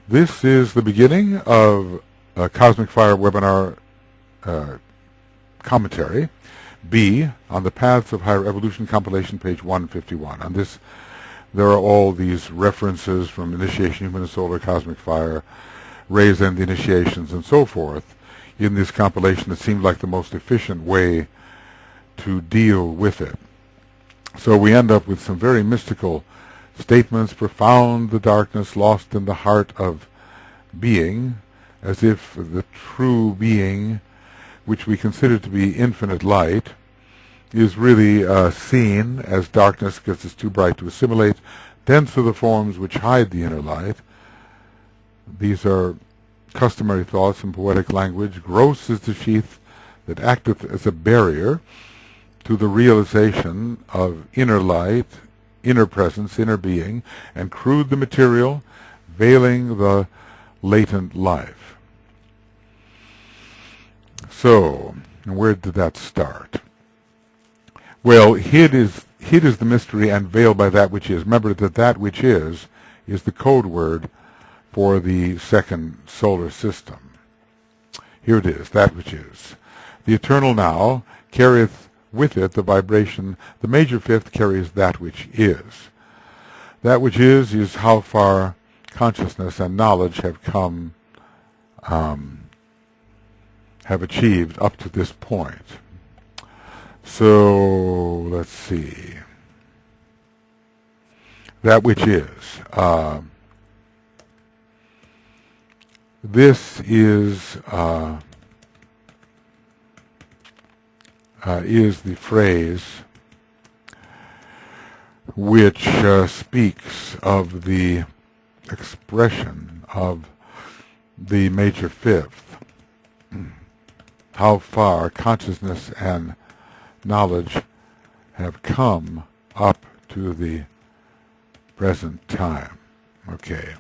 This is the beginning of a Cosmic Fire webinar commentary, B, on the Paths of Higher Evolution Compilation, page 151. On this, there are all these references from Initiation, Human and Solar, Cosmic Fire, Rays and the Initiations, and so forth. In this compilation, it seemed like the most efficient way to deal with it. So we end up with some very mystical statements: profound the darkness, lost in the heart of being, as if the true being, which we consider to be infinite light, is really seen as darkness because it's too bright to assimilate. Dense are the forms which hide the inner light. These are customary thoughts in poetic language. Gross is the sheath that acteth as a barrier to the realization of inner light, inner presence, inner being, and crude the material, veiling the latent life. So, where did that start? Well, hid is the mystery, and veiled by that which is. Remember that that which is the code word for the second solar system. Here it is, that which is. The eternal now carrieth with it the vibration. The major fifth carries that which is. That which is how far consciousness and knowledge have come, have achieved up to this point. So, let's see. That which is. This is the phrase which speaks of the expression of the major fifth, how far consciousness and knowledge have come up to the present time. Okay.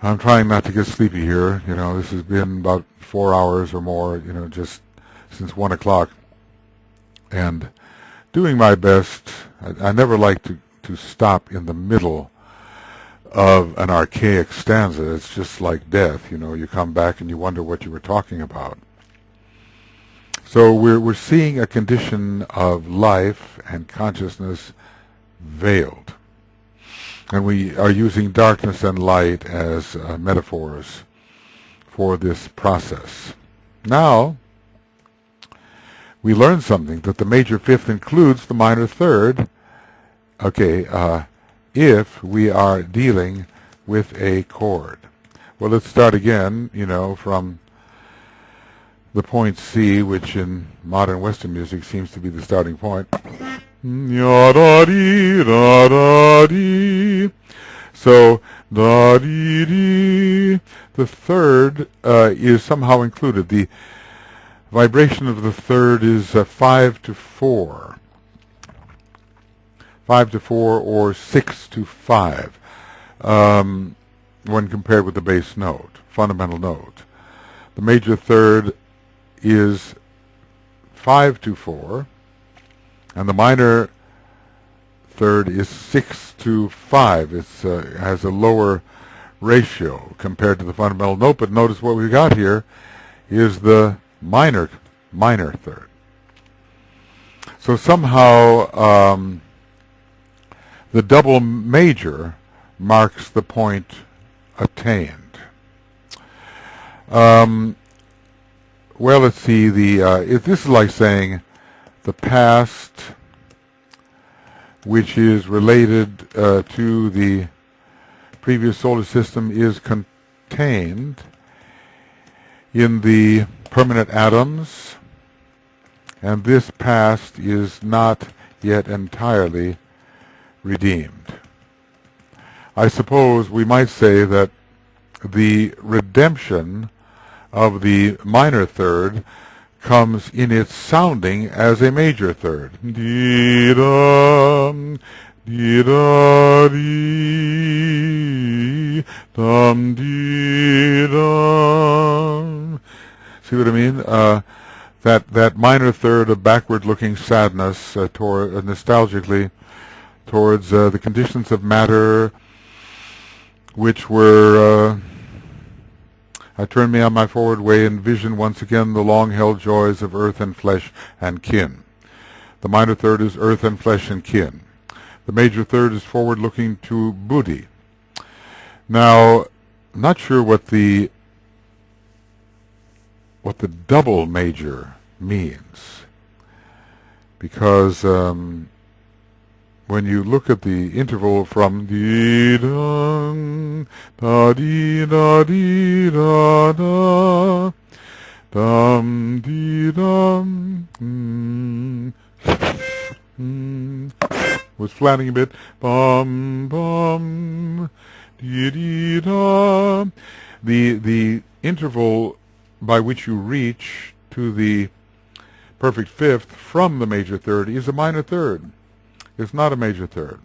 I'm trying not to get sleepy here. You know, this has been about 4 hours or more, you know, just since 1 o'clock. And doing my best. I never like to stop in the middle of an archaic stanza. It's just like death, you know. You come back and you wonder what you were talking about. So we're seeing a condition of life and consciousness veiled. And we are using darkness and light as metaphors for this process. Now, we learn something, that the major fifth includes the minor third, okay, if we are dealing with a chord. Well, let's start again, you know, from the point C, which in modern Western music seems to be the starting point. So, da-dee-dee. The third is somehow included. The vibration of the third is 5 to 4. 5 to 4 or 6 to 5 when compared with the bass note, fundamental note. The major third is 5 to 4, and the minor third is 6 to 5. It has a lower ratio compared to the fundamental note, but notice what we've got here is the minor third. So somehow the double major marks the point attained. Well, let's see. This is like saying the past, which is related to the previous solar system, is contained in the permanent atoms, and this past is not yet entirely redeemed. I suppose we might say that the redemption of the minor third comes in its sounding as a major third. Dee-dum, dee-da-dee, dum, dee-dum. See what I mean? That minor third of backward-looking sadness nostalgically towards the conditions of matter which were, I turn me on my forward way and vision once again the long-held joys of earth and flesh and kin. The minor third is earth and flesh and kin. The major third is forward-looking to buddhi. Now, I'm not sure what the double major means, because when you look at the interval from dee da dee da dee da da dum dee dum was flattening a bit, bum bum dee dee da. The interval by which you reach to the perfect fifth from the major third is a minor third. It's not a major third.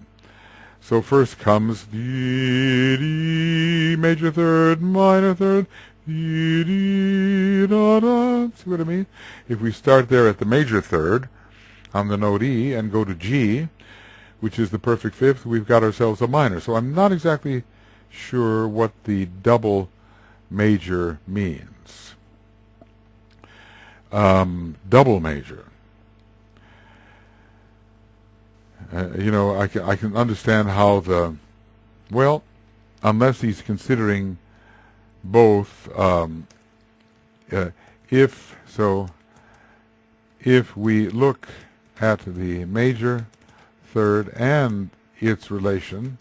So first comes dee dee, major third, minor third, dee dee da da. See what I mean? If we start there at the major third on the note E and go to G, which is the perfect fifth, we've got ourselves a minor. So I'm not exactly sure what the double major means. Double major. I can understand how unless he's considering both, if we look at the major third and its relation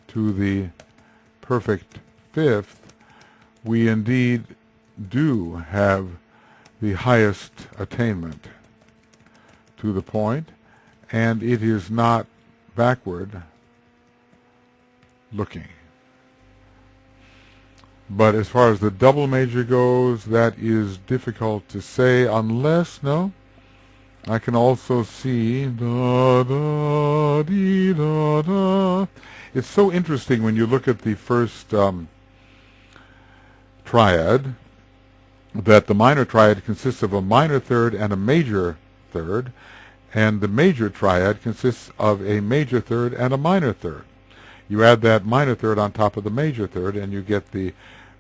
to the perfect fifth, we indeed do have the highest attainment to the point, and it is not backward looking. But as far as the double major goes, that is difficult to say unless, I can also see da da dee da da. It's so interesting when you look at the first triad, that the minor triad consists of a minor third and a major third, and the major triad consists of a major third and a minor third. You add that minor third on top of the major third, and you get the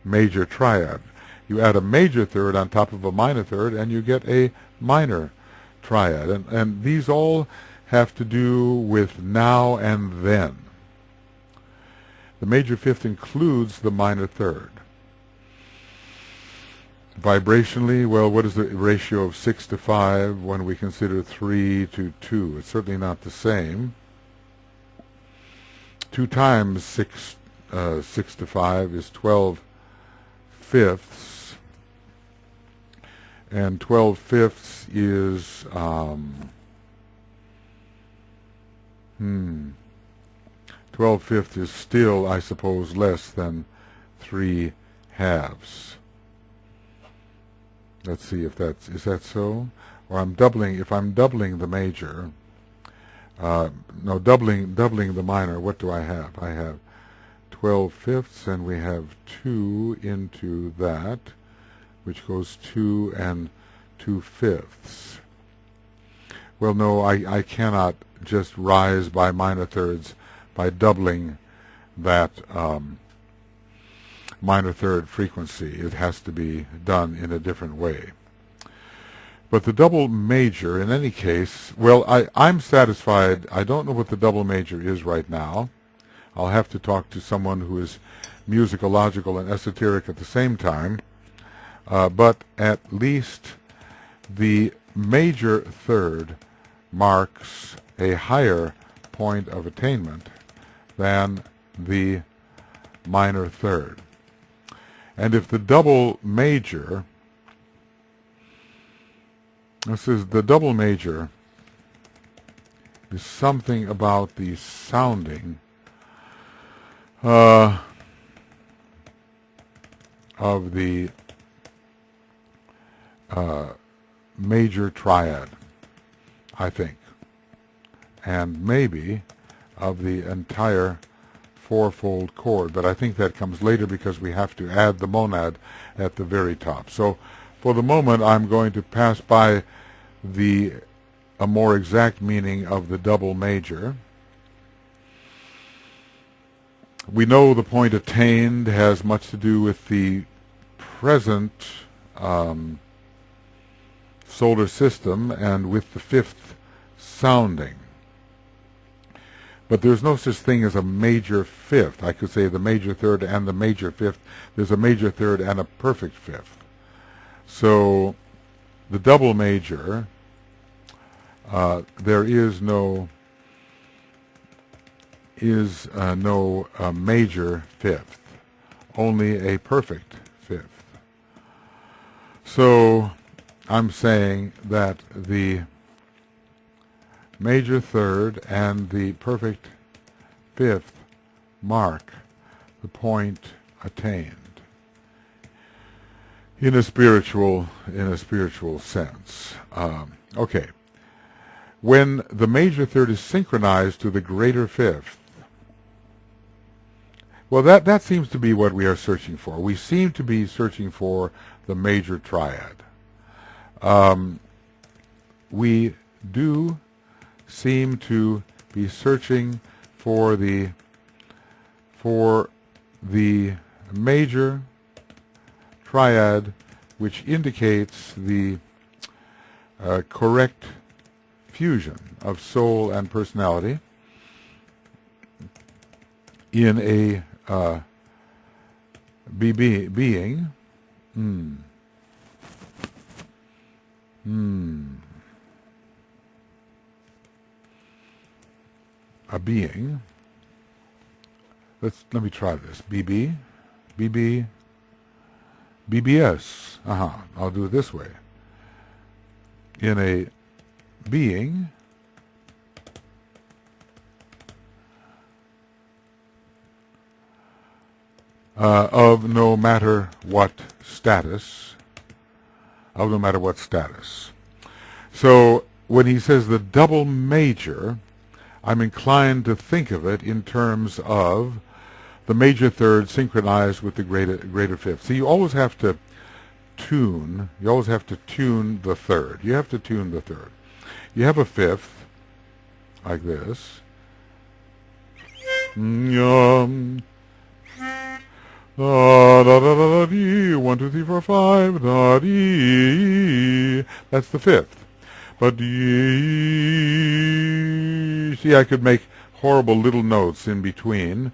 major triad. You add a major third on top of a minor third, and you get a minor triad. And these all have to do with now and then. The major fifth includes the minor third. Vibrationally, well, what is the ratio of 6 to 5 when we consider 3 to 2? It's certainly not the same. 2 times 6 to 5 is 12 fifths, and 12 fifths is 12 fifths is still, I suppose, less than 3 halves. Let's see if is that so? Or if I'm doubling the major, doubling the minor, what do I have? I have 12 fifths, and we have 2 into that, which goes 2 and 2 fifths. Well, no, I cannot just rise by minor thirds by doubling that minor third frequency. It has to be done in a different way. But the double major, in any case, well, I'm satisfied. I don't know what the double major is right now. I'll have to talk to someone who is musicological and esoteric at the same time. But at least the major third marks a higher point of attainment than the minor third. And if the double major, the double major is something about the sounding of the major triad, I think, and maybe of the entire fourfold chord, but I think that comes later because we have to add the monad at the very top. So for the moment I'm going to pass by a more exact meaning of the double major, We know the point attained has much to do with the present solar system and with the fifth sounding. But there's no such thing as a major fifth. I could say the major third and the major fifth. There's a major third and a perfect fifth. So the double major, there is no major fifth, only a perfect fifth. So I'm saying that the major third and the perfect fifth mark the point attained in a spiritual sense. Okay. When the major third is synchronized to the greater fifth, well, that seems to be what we are searching for. We seem to be searching for the major triad. We do seem to be searching for the major triad, which indicates the correct fusion of soul and personality in a being. A being. Let me try this. BBS. I'll do it this way. In a being of no matter what status. So when he says the double major, I'm inclined to think of it in terms of the major third synchronized with the greater fifth. So you always have to tune the third. You have to tune the third. You have a fifth, like this. 1, 2, 3, 4, 5, da, dee. That's the fifth. But see, I could make horrible little notes in between.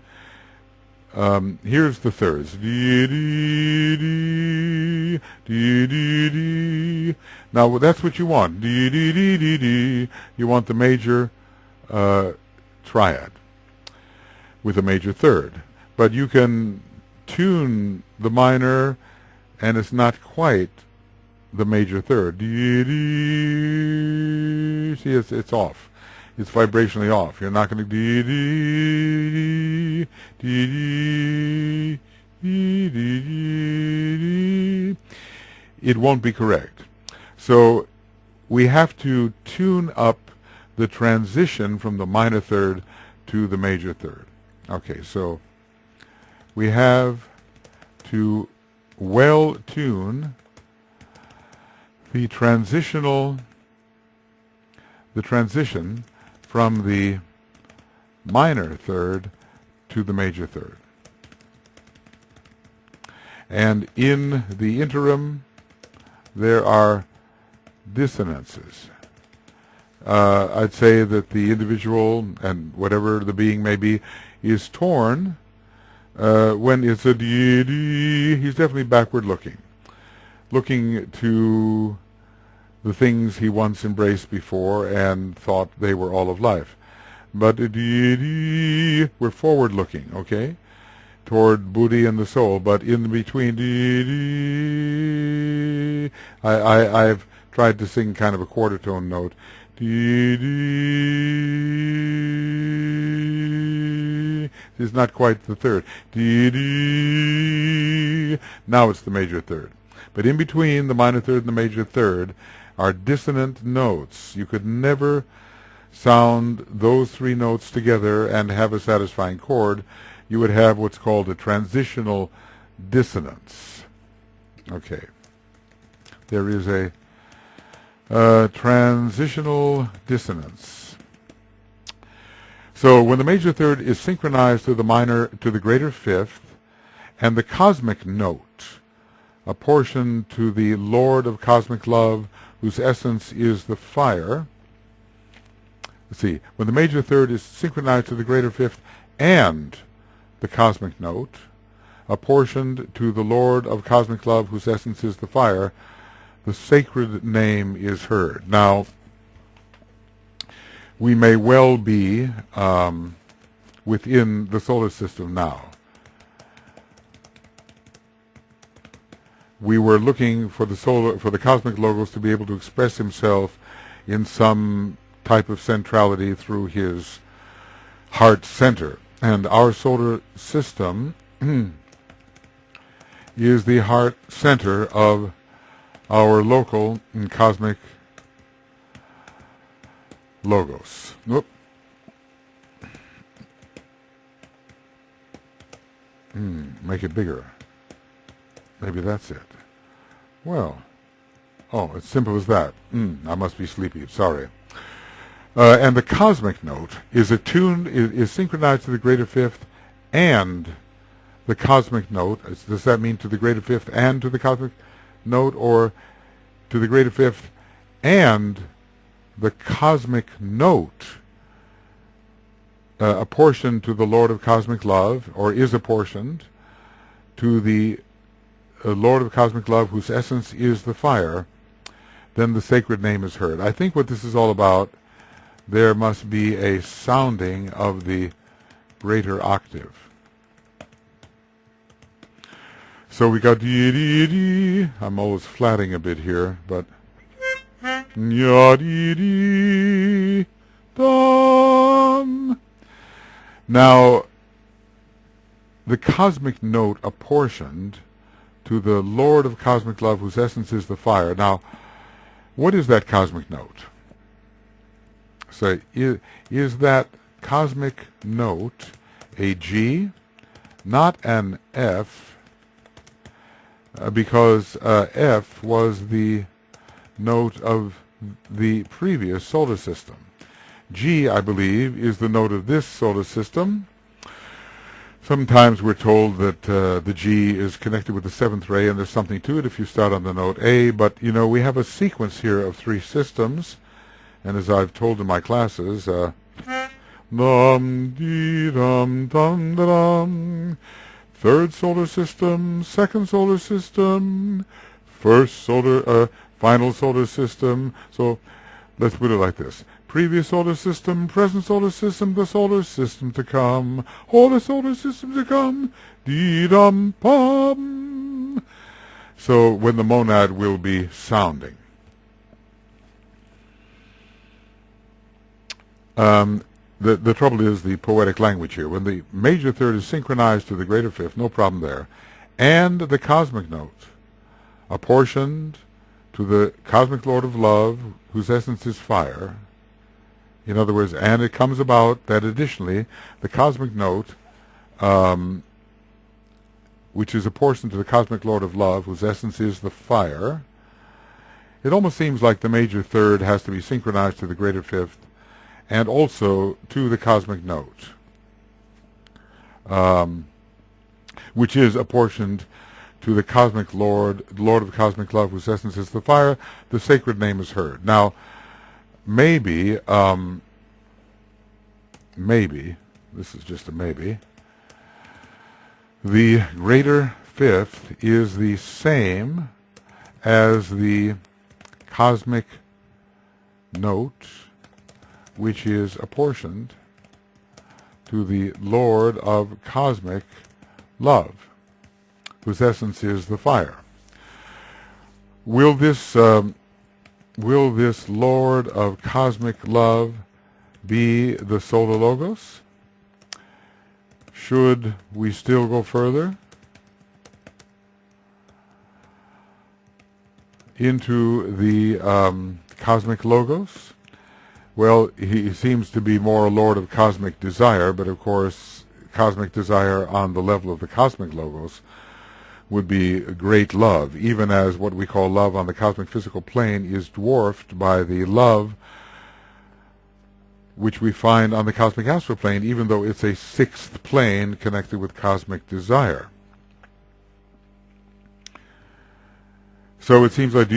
Here's the thirds. Dee, dee, dee, dee, dee, dee. Now that's what you want. Dee, dee, dee, dee, dee. You want the major triad with a major third. But you can tune the minor, and it's not quite the major third. Dee, dee. See, it's off. It's vibrationally off. You're not going to dee dee dee dee dee dee dee. It won't be correct. So we have to tune up the transition from the minor third to the major third. Okay, so we have to well tune the transition from the minor third to the major third. And in the interim, there are dissonances. I'd say that the individual, and whatever the being may be, is torn when it's a deity. He's definitely backward looking to the things he once embraced before and thought they were all of life. But we're forward looking, okay, toward Buddhi and the soul. But in between, I've tried to sing kind of a quarter tone note. It's not quite the third. Now it's the major third. But in between the minor third and the major third are dissonant notes. You could never sound those three notes together and have a satisfying chord. You would have what's called a transitional dissonance. Okay. There is a transitional dissonance. So when the major third is synchronized to the greater fifth, and the cosmic note apportioned to the Lord of cosmic love, whose essence is the fire. Let's see, when the major third is synchronized to the greater fifth and the cosmic note apportioned to the Lord of cosmic love, whose essence is the fire, the sacred name is heard. Now, we may well be within the solar system now. We were looking for the cosmic logos to be able to express himself in some type of centrality through his heart center. And our solar system is the heart center of our local and cosmic logos. Whoop. Make it bigger. Maybe that's it. Well, oh, it's simple as that. I must be sleepy. Sorry. And the cosmic note is is synchronized to the greater fifth and the cosmic note. Does that mean to the greater fifth and to the cosmic note, or to the greater fifth and the cosmic note apportioned to the Lord of cosmic love, or is apportioned to the Lord of cosmic love, whose essence is the fire, then the sacred name is heard. I think what this is all about, there must be a sounding of the greater octave. So we got dee-dee-dee. I'm always flatting a bit here, but ya-dee-dee-dum. Now, the cosmic note apportioned to the Lord of cosmic love, whose essence is the fire. Now, what is that cosmic note? So, is that cosmic note a G, not an F, because F was the note of the previous solar system. G, I believe, is the note of this solar system. Sometimes we're told that the G is connected with the seventh ray, and there's something to it if you start on the note A, but, you know, we have a sequence here of three systems, and as I've told in my classes, dum-dee-dum-dum-da-dum, third solar system, second solar system, final solar system. So let's put it like this. Previous solar system, present solar system, the solar system to come, all the solar system to come, dee-dum-pum. So when the monad will be sounding. The trouble is the poetic language here. When the major third is synchronized to the greater fifth, no problem there, and the cosmic note apportioned to the cosmic Lord of love, whose essence is fire. In other words, and it comes about that additionally the cosmic note, which is apportioned to the cosmic Lord of love, whose essence is the fire. It almost seems like the major third has to be synchronized to the greater fifth and also to the cosmic note, which is apportioned to the cosmic Lord of cosmic love, whose essence is the fire. The sacred name is heard. Now, maybe, this is just a maybe, the greater fifth is the same as the cosmic note, which is apportioned to the Lord of cosmic love, whose essence is the fire. Will this Lord of cosmic love be the solar logos? Should we still go further into the cosmic logos? Well, he seems to be more a lord of cosmic desire, but of course cosmic desire on the level of the cosmic logos would be great love, even as what we call love on the cosmic physical plane is dwarfed by the love which we find on the cosmic astral plane, even though it's a sixth plane connected with cosmic desire. So it seems like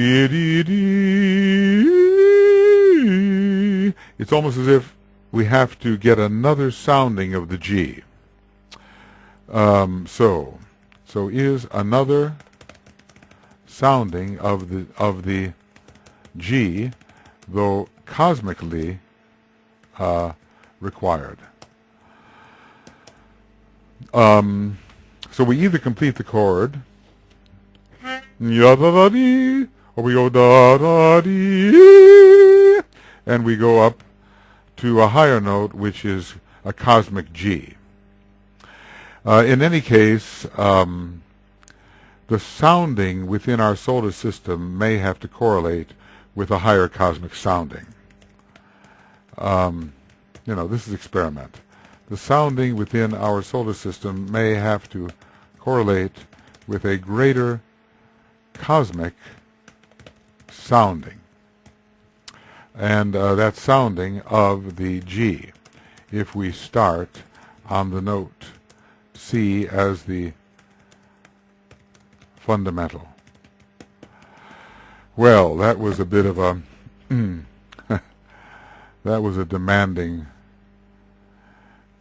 it's almost as if we have to get another sounding of the G. So is another sounding of the G, though cosmically required. So we either complete the chord, ya-da-da-dee, or we go da-da-dee, and we go up to a higher note, which is a cosmic G. In any case, the sounding within our solar system may have to correlate with a higher cosmic sounding. This is experiment. The sounding within our solar system may have to correlate with a greater cosmic sounding. And that sounding of the G, if we start on the note C as the fundamental. Well, that was a bit of a that was a demanding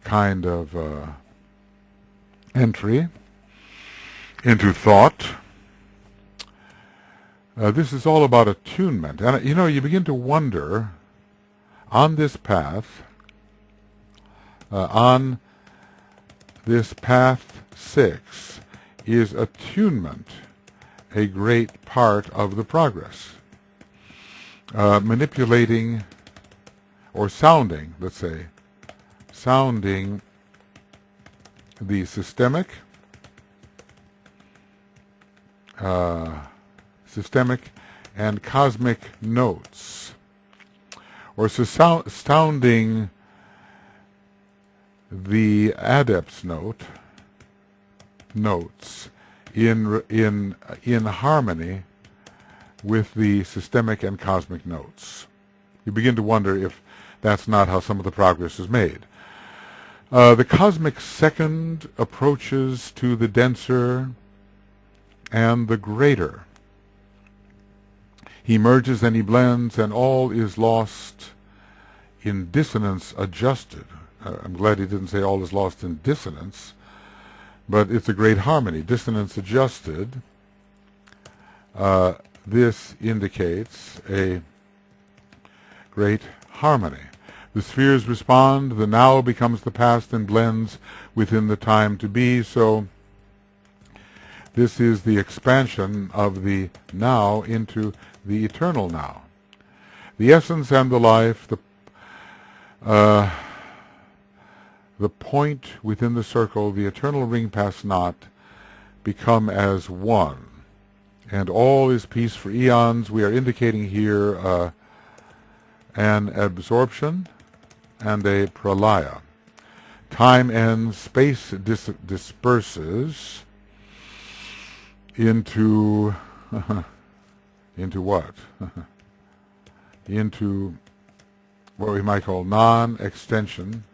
kind of entry into thought. This is all about attunement. And, you begin to wonder, on this path, on this path 6, is attunement a great part of the progress? Manipulating, or sounding, let's say, sounding the systemic, and cosmic notes, or sounding the adept's notes in harmony with the systemic and cosmic notes. You begin to wonder if that's not how some of the progress is made. The cosmic second approaches to the denser and the greater. He merges and he blends, and all is lost in dissonance adjusted. I'm glad he didn't say all is lost in dissonance, but it's a great harmony. Dissonance adjusted. This indicates a great harmony. The spheres respond, the now becomes the past and blends within the time to be, so this is the expansion of the now into the eternal now. The essence and the life, the point within the circle, the eternal ring past not, become as one. And all is peace for eons. We are indicating here an absorption and a pralaya. Time ends, space disperses into into what? Into what we might call non-extension.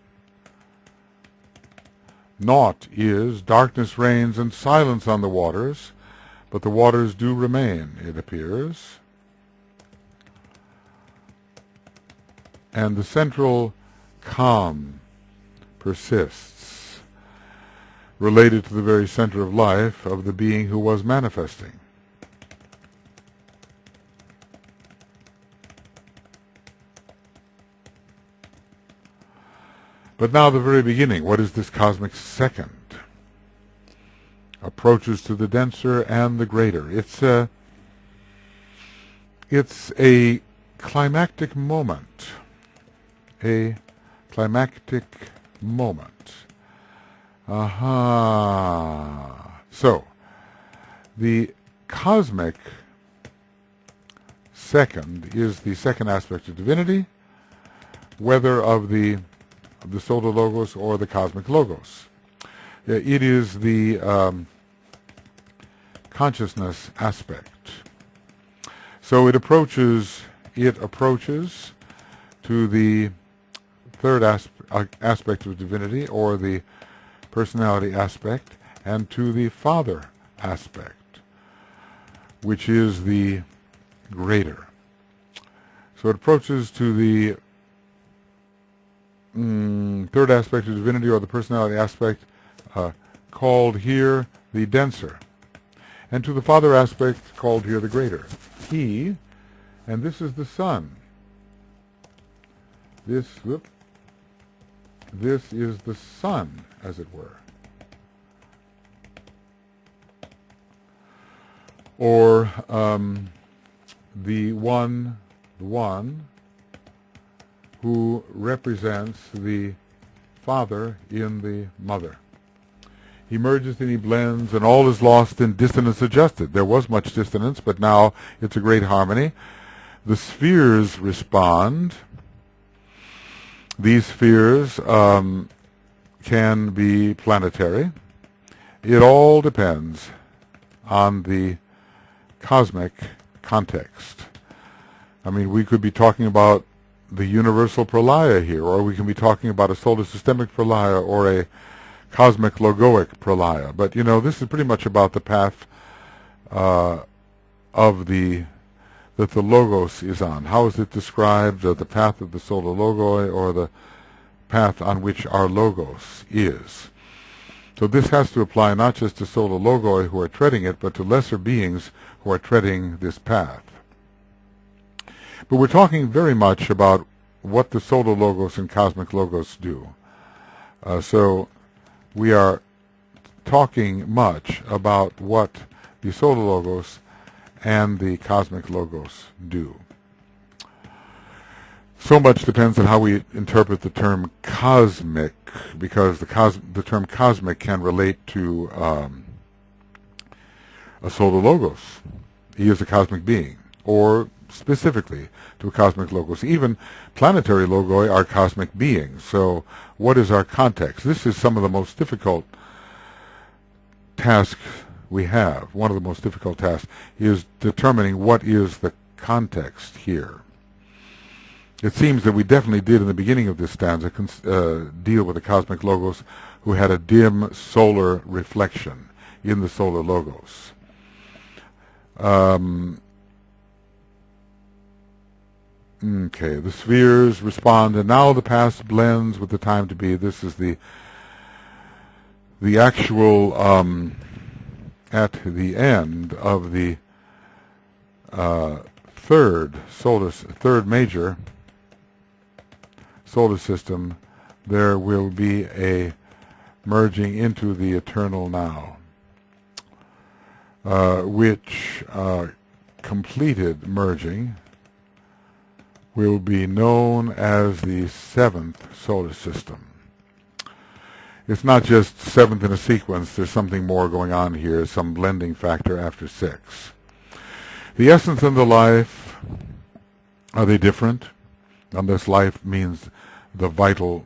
Naught is, darkness reigns and silence on the waters, but the waters do remain, it appears. And the central calm persists, related to the very center of life of the being who was manifesting. But now the very beginning, what is this cosmic second? Approaches to the denser and the greater. It's a climactic moment. A climactic moment. So, the cosmic second is the second aspect of divinity, whether of the solar logos or the cosmic logos. It is the consciousness aspect. So it approaches to the third aspect of divinity, or the personality aspect, and to the Father aspect, which is the greater. So it approaches to the third aspect of divinity, or the personality aspect, called here the denser, and to the Father aspect, called here the greater. He, and this is the Son. This is the Son, as it were. Or the one who represents the Father in the Mother. He merges and he blends, and all is lost in dissonance adjusted. There was much dissonance, but now it's a great harmony. The spheres respond. These spheres can be planetary. It all depends on the cosmic context. I mean, we could be talking about the universal pralaya here, or we can be talking about a solar systemic pralaya or a cosmic logoic pralaya. But, this is pretty much about the path that the logos is on. How is it described? The path of the solar logoi, or the path on which our logos is. So this has to apply not just to solar logoi who are treading it, but to lesser beings who are treading this path. But we're talking very much about what the solar logos and cosmic logos do. So we are talking much about what the solar logos and the cosmic logos do. So much depends on how we interpret the term cosmic, because the term cosmic can relate to a solar logos. He is a cosmic being, or specifically to a cosmic logos. Even planetary logoi are cosmic beings. So what is our context? This is some of the most difficult tasks we have. One of the most difficult tasks is determining what is the context here. It seems that we definitely did in the beginning of this stanza deal with the cosmic logos who had a dim solar reflection in the solar logos. Okay, the spheres respond, and now the past blends with the time to be. This is the actual at the end of the third major solar system. There will be a merging into the eternal now, which completed merging will be known as the seventh solar system. It's not just seventh in a sequence. There's something more going on here, some blending factor after 6. The essence and the life, are they different? Unless life means the vital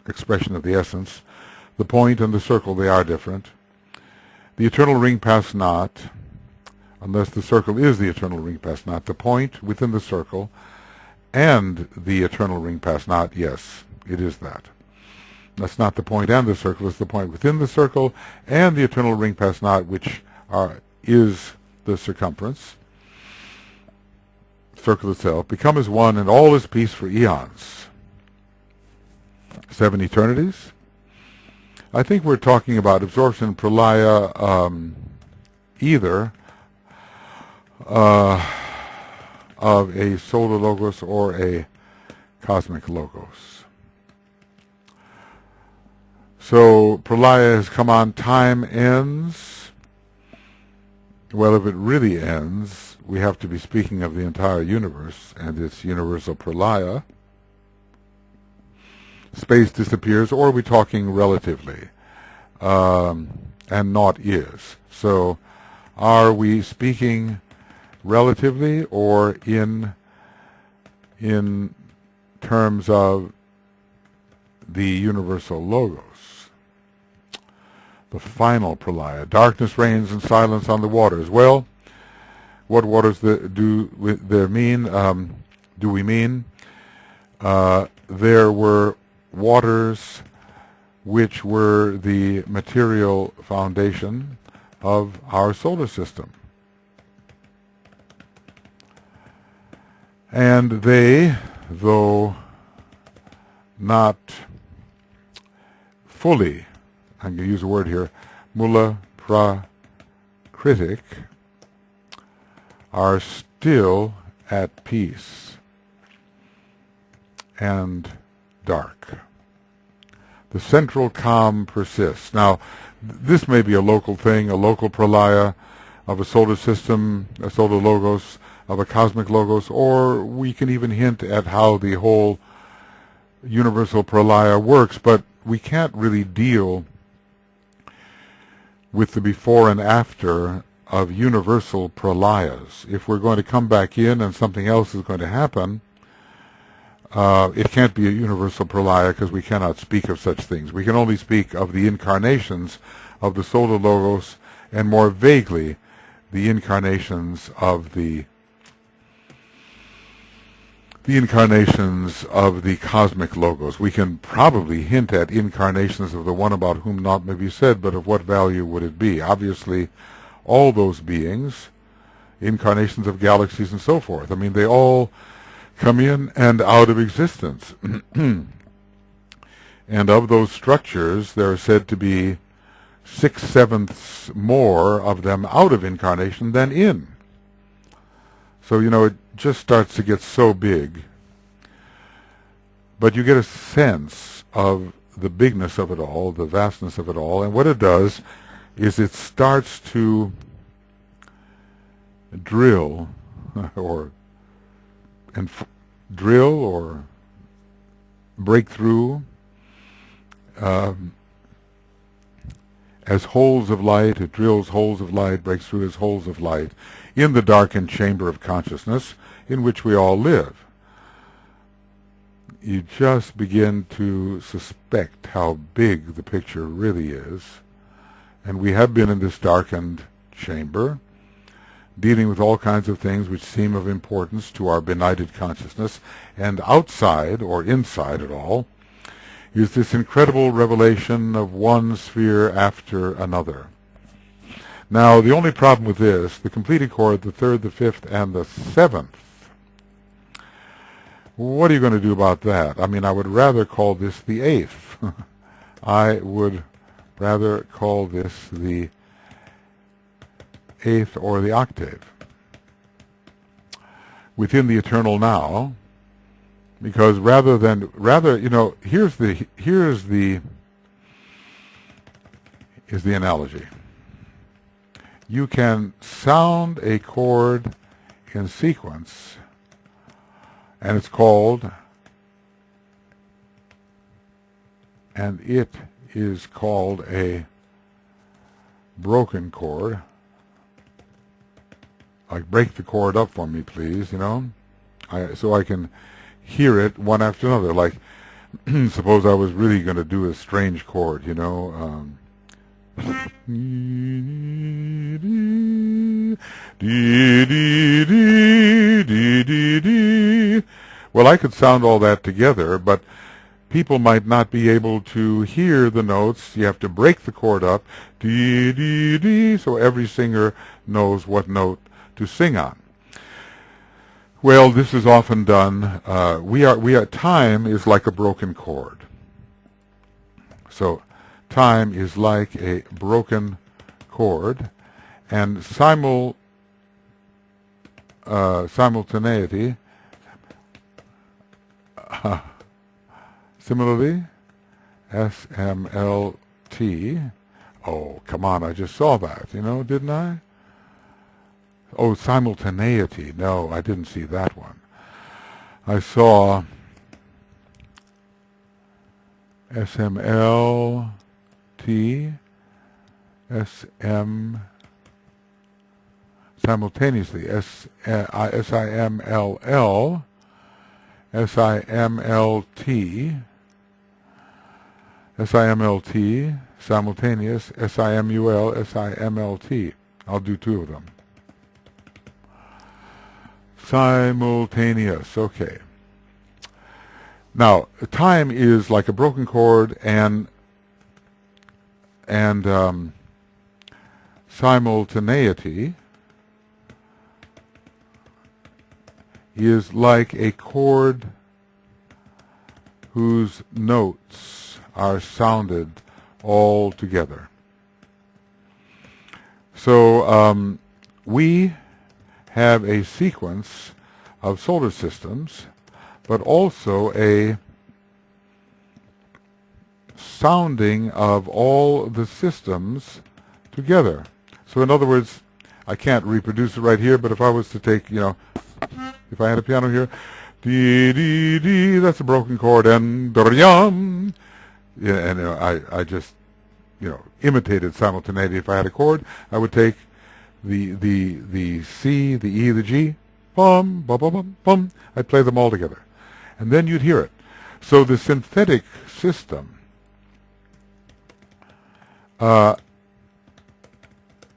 expression of the essence. The point and the circle, they are different. The eternal ring pass not, unless the circle is the eternal ring pass not. The point within the circle and the eternal ring pass not, yes, it is that. That's not the point and the circle, it's the point within the circle and the eternal ring pass not, which is the circumference. Circle itself, become as one, and all is peace for eons. 7 eternities. I think we're talking about absorption pralaya, either of a solar logos or a cosmic logos. So pralaya has come on, time ends. Well, if it really ends, we have to be speaking of the entire universe and its universal pralaya. Space disappears, or are we talking relatively? And naught is. So are we speaking relatively or in terms of the universal logos? The final pralaya. Darkness reigns and silence on the waters. Well, what waters do we mean? There were waters which were the material foundation of our solar system. And they, though not fully, I'm going to use a word here, mula prakritic, are still at peace and dark. The central calm persists. Now, this may be a local thing, a local pralaya of a solar system, a solar logos, of a cosmic logos, or we can even hint at how the whole universal pralaya works, but we can't really deal with the before and after of universal pralayas. If we're going to come back in and something else is going to happen, it can't be a universal pralaya because we cannot speak of such things. We can only speak of the incarnations of the solar logos, and more vaguely the incarnations of the cosmic logos. We can probably hint at incarnations of the one about whom naught may be said, but of what value would it be? Obviously, all those beings, incarnations of galaxies and so forth, I mean, they all come in and out of existence. And of those structures, there are said to be 6/7 more of them out of incarnation than in. So, it just starts to get so big. But you get a sense of the bigness of it all, the vastness of it all, and what it does is it starts to drill or break through as holes of light. It drills holes of light, breaks through as holes of light in the darkened chamber of consciousness in which we all live. You just begin to suspect how big the picture really is. And we have been in this darkened chamber, dealing with all kinds of things which seem of importance to our benighted consciousness, and outside, or inside it all, is this incredible revelation of one sphere after another. Now, the only problem with this, the completed chord, the third, the fifth, and the seventh, what are you going to do about that? I mean, I would rather call this the eighth. I would rather call this the eighth or the octave within the eternal now, because here's the analogy. You can sound a chord in sequence, and it is called a broken chord. Like, break the chord up for me, please, so I can hear it one after another. Like, suppose I was really going to do a strange chord, Well, I could sound all that together, but people might not be able to hear the notes. You have to break the chord up, so every singer knows what note to sing on. Well, this is often done. Time is like a broken chord. So time is like a broken chord, and simultaneity, similarly, SMLT. Oh, come on, I just saw that, didn't I? Oh, simultaneity. No, I didn't see that one. I saw SMLT, simultaneously, SIMLL, SIMLT, simultaneous, SIMUL, SIMLT. I'll do two of them. Simultaneous, okay. Now, time is like a broken chord, and simultaneity is like a chord whose notes are sounded all together. So we have a sequence of solar systems, but also a sounding of all the systems together. So in other words, I can't reproduce it right here, but if I was to take, if I had a piano here, dee dee dee, that's a broken chord, and yum, yeah, and I just imitated simultaneity. If I had a chord, I would take the C, the E, the G, bum bum bum bum bum. I'd play them all together, and then you'd hear it. So the synthetic system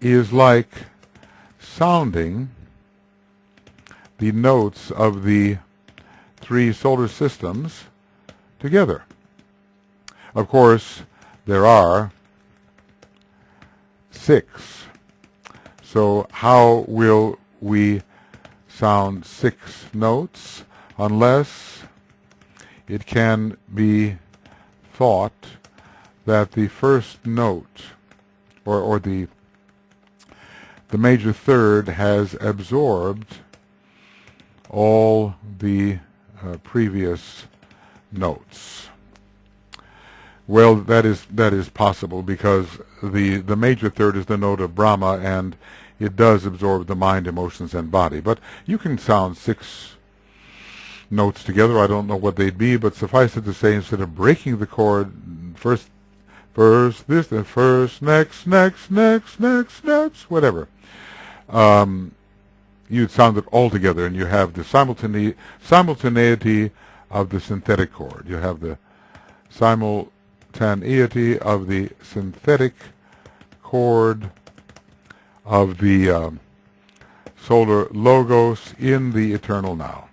is like sounding the notes of the three solar systems together. Of course, there are 6. So how will we sound 6 notes unless it can be thought that the first note or the major third has absorbed all the previous notes? Well, that is possible, because the major third is the note of Brahma, and it does absorb the mind, emotions, and body. But you can sound 6 notes together. I don't know what they'd be, but suffice it to say, instead of breaking the chord, first this, then first, next, whatever, you'd sound it all together, and you have the simultaneity of the synthetic chord. You have the simultaneity of the synthetic chord of the solar logos in the eternal now.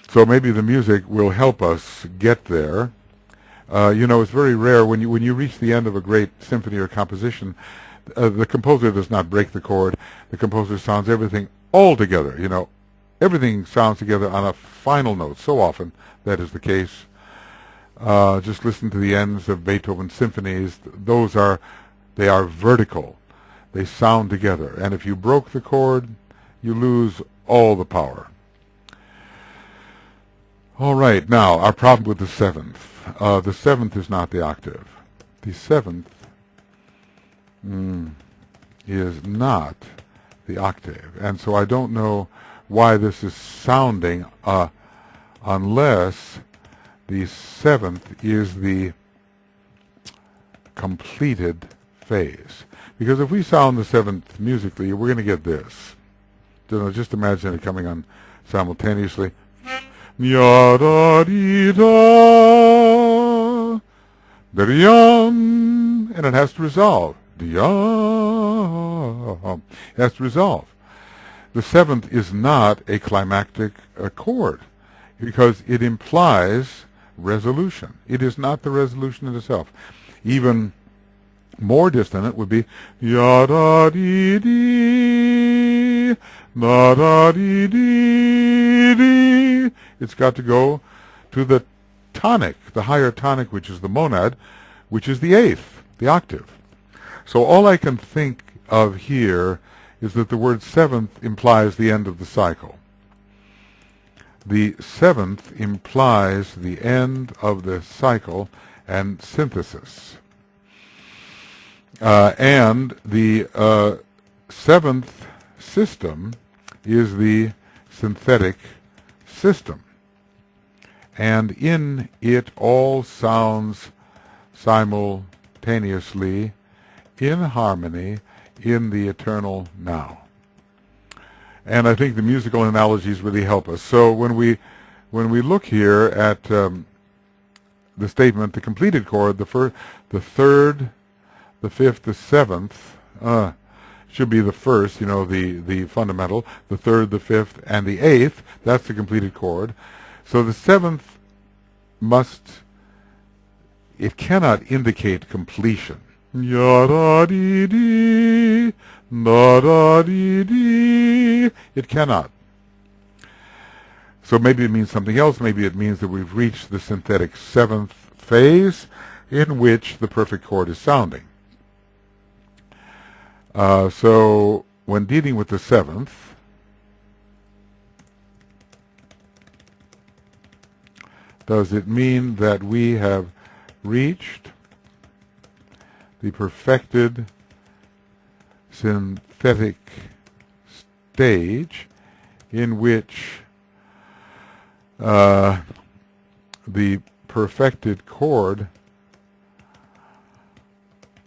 So maybe the music will help us get there. It's very rare when you reach the end of a great symphony or composition, the composer does not break the chord. The composer sounds everything all together. Everything sounds together on a final note. So often that is the case. Just listen to the ends of Beethoven's symphonies. They are vertical. They sound together. And if you broke the chord, you lose all the power. All right, now our problem with the 7th. The 7th is not the octave. The 7th is not the octave. And so I don't know why this is sounding unless the 7th is the completed phase. Because if we sound the 7th musically, we're going to get this. Just imagine it coming on simultaneously. Ya da dee da, da-dee-yum, and it has to resolve. Dee-yum. It has to resolve. The 7th is not a climactic chord, because it implies resolution. It is not the resolution in itself. Even more distant, it would be ya da dee dee, da da dee dee dee. It's got to go to the tonic, the higher tonic, which is the monad, which is the 8th, the octave. So all I can think of here is that the word 7th implies the end of the cycle. The 7th implies the end of the cycle and synthesis. And the 7th system is the synthetic system. And in it all sounds simultaneously, in harmony, in the eternal now. And I think the musical analogies really help us. So when we look here at the statement, the completed chord, the third, the 5th, the 7th, should be the first, the fundamental, the 3rd, the 5th, and the 8th. That's the completed chord. So the seventh it cannot indicate completion. Ya-da-dee-dee, da-da-dee-dee. It cannot. So maybe it means something else. Maybe it means that we've reached the synthetic seventh phase in which the perfect chord is sounding. So when dealing with the seventh, does it mean that we have reached the perfected synthetic stage in which the perfected chord,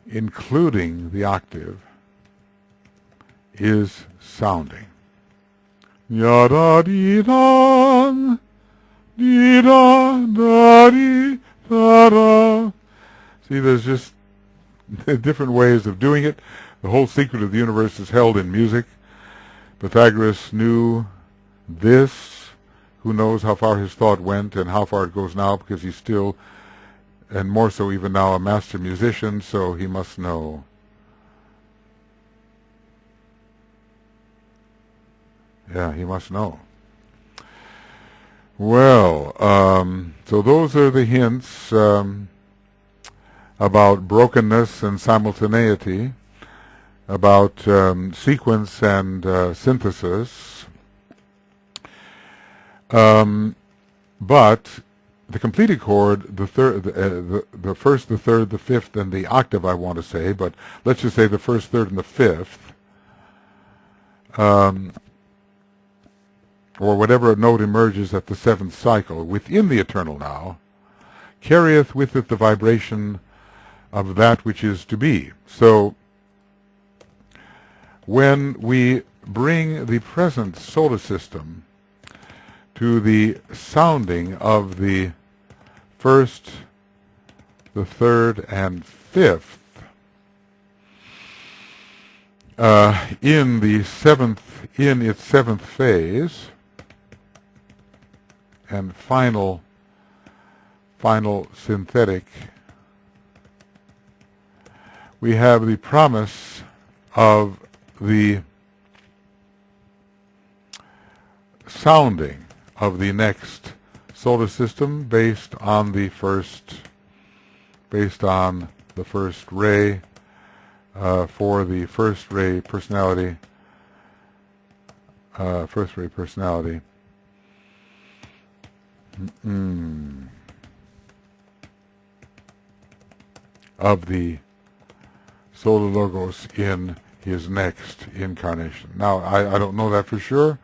including the octave, is sounding? Ya-da-dee-da, dee-da-da-dee-da-da. See, there's just different ways of doing it. The whole secret of the universe is held in music. Pythagoras knew this. Who knows how far his thought went and how far it goes now, because he's still, and more so even now, a master musician, so he must know. Yeah, he must know. Well, so those are the hints about brokenness and simultaneity, about sequence and synthesis. But the completed chord, the third, the first, the third, the fifth, and the octave, I want to say, but let's just say the first, third, and the fifth, or whatever note emerges at the seventh cycle within the eternal now, carrieth with it the vibration of that which is to be. So when we bring the present solar system to the sounding of the first, the third, and fifth, in its seventh phase and final synthetic, we have the promise of the sounding of the next solar system based on the first ray, for the first ray personality, of the solar logos in his next incarnation. Now, I don't know that for sure,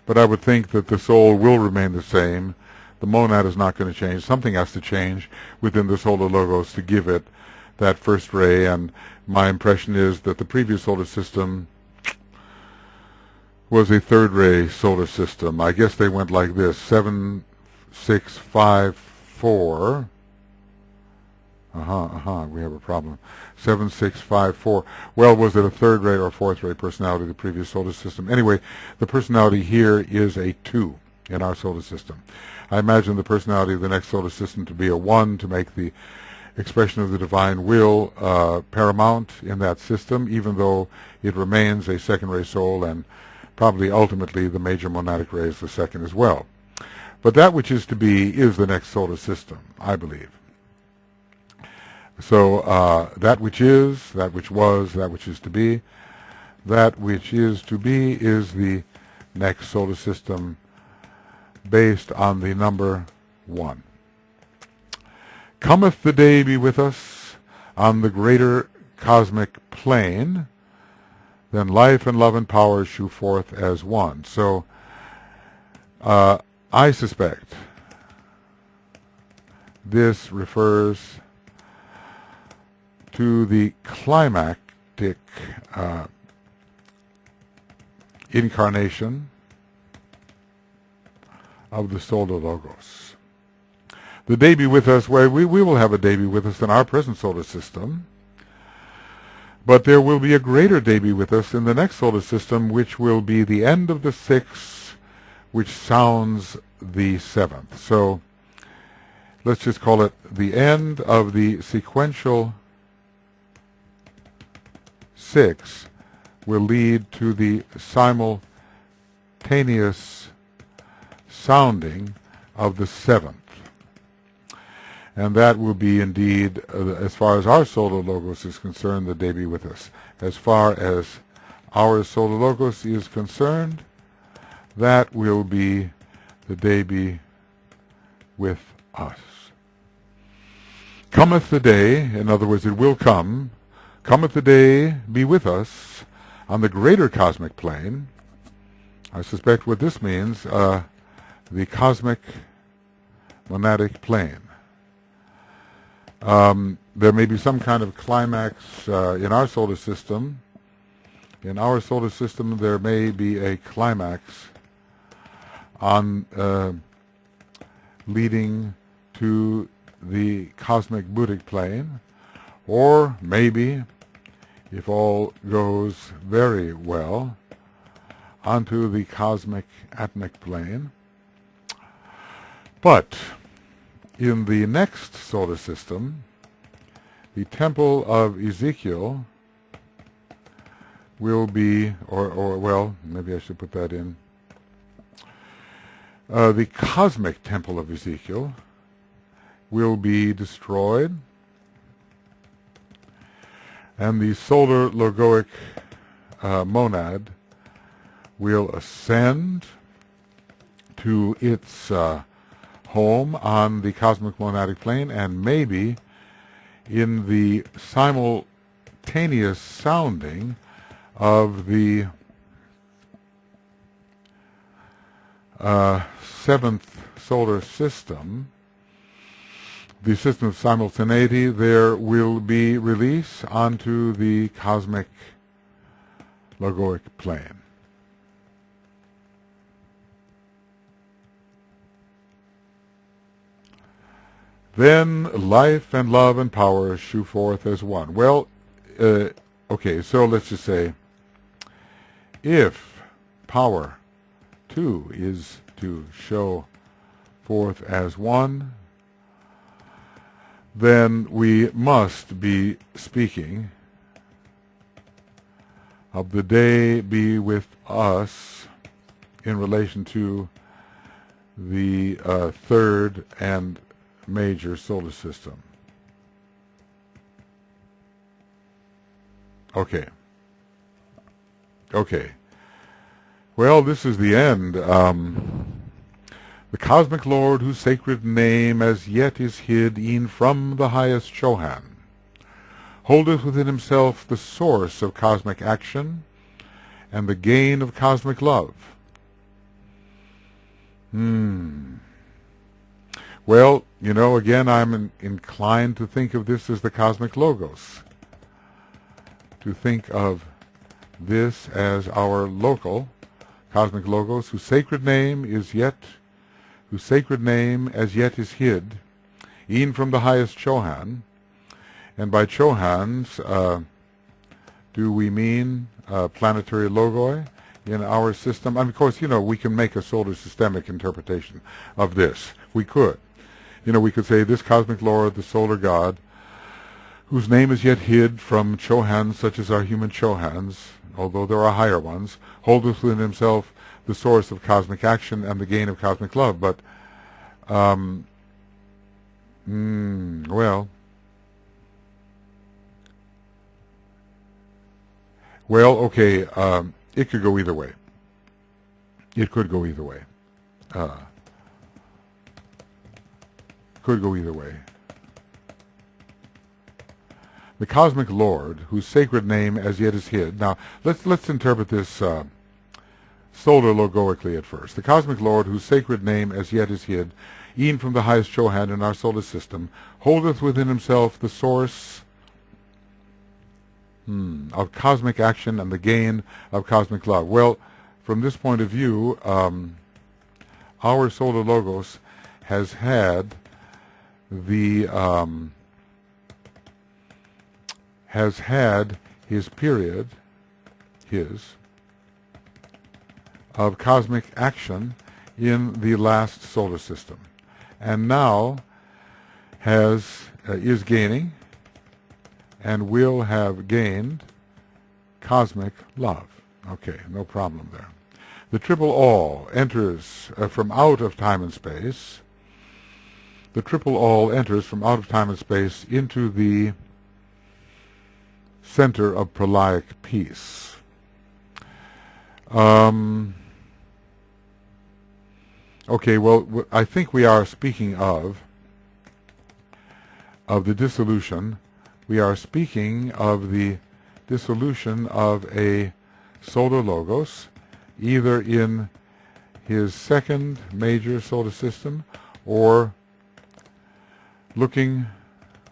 but I would think that the soul will remain the same. The monad is not going to change. Something has to change within the solar logos to give it that first ray, and my impression is that the previous solar system was a third ray solar system. I guess they went like this: 7, 6, 5, 4. We have a problem. 7, 6, 5, 4. Well, was it a third ray or fourth ray personality, the previous solar system? Anyway, the personality here is a 2 in our solar system. I imagine the personality of the next solar system to be a 1, to make the expression of the divine will paramount in that system, even though it remains a second ray soul, and probably ultimately the major monadic ray is the second as well. But that which is to be is the next solar system, I believe. So that which is, that which was, that which is to be, that which is to be is the next solar system based on the number 1. Cometh the day be with us on the greater cosmic plane, then life and love and power shew forth as one. So I suspect this refers to the climactic incarnation of the solar logos. The day be with us, where we will have a day be with us in our present solar system, but there will be a greater day be with us in the next solar system, which will be the end of the 6, which sounds the seventh. So let's just call it the end of the sequential six will lead to the simultaneous sounding of the seventh. And that will be indeed, as far as our solar logos is concerned, the day be with us. As far as our solar logos is concerned, that will be the day be with us. Cometh the day, in other words, it will come, cometh the day be with us on the greater cosmic plane. I suspect what this means, the cosmic monadic plane. There may be some kind of climax in our solar system. In our solar system, there may be a climax on leading to the cosmic Buddhic plane, or maybe, if all goes very well, onto the cosmic atmic plane. But in the next solar system, the temple of Ezekiel will be, or well, maybe I should put that in, the cosmic temple of Ezekiel will be destroyed, and the solar logoic monad will ascend to its home on the cosmic monadic plane, and maybe in the simultaneous sounding of the seventh solar system, the system of simultaneity, there will be release onto the cosmic logoic plane. Then life and love and power shew forth as one. Well, okay, so let's just say, if power, too, is to show forth as one, then we must be speaking of the day be with us in relation to the third and major solar system. Okay. Well, this is the end. The cosmic Lord, whose sacred name as yet is hid e'en from the highest Chohan, holdeth within himself the source of cosmic action and the gain of cosmic love. Well, you know, again, I'm inclined to think of this as the cosmic logos, to think of this as our local cosmic logos, whose sacred name as yet is hid, e'en from the highest Chohan. And by Chohans, do we mean planetary logoi in our system? And of course, you know, we can make a solar systemic interpretation of this. We could. You know, we could say this cosmic Lord, the solar God, whose name is yet hid from Chohans such as our human Chohans, although there are higher ones, holdeth within himself the source of cosmic action and the gain of cosmic love. But, well, okay, it could go either way. It could go either way. Could go either way. The cosmic Lord, whose sacred name as yet is hid. Now, let's interpret this solar logoically at first. The cosmic Lord, whose sacred name as yet is hid, e'en from the highest Chohan in our solar system, holdeth within himself the source of cosmic action and the gain of cosmic love. Well, from this point of view, our solar logos has had his period, of cosmic action in the last solar system, and now is gaining and will have gained cosmic love. Okay, no problem there. The triple all enters from out of time and space. The triple all enters from out of time and space into the center of prolaic peace. Okay, well, I think we are speaking of the dissolution. We are speaking of the dissolution of a solar logos, either in his second major solar system or looking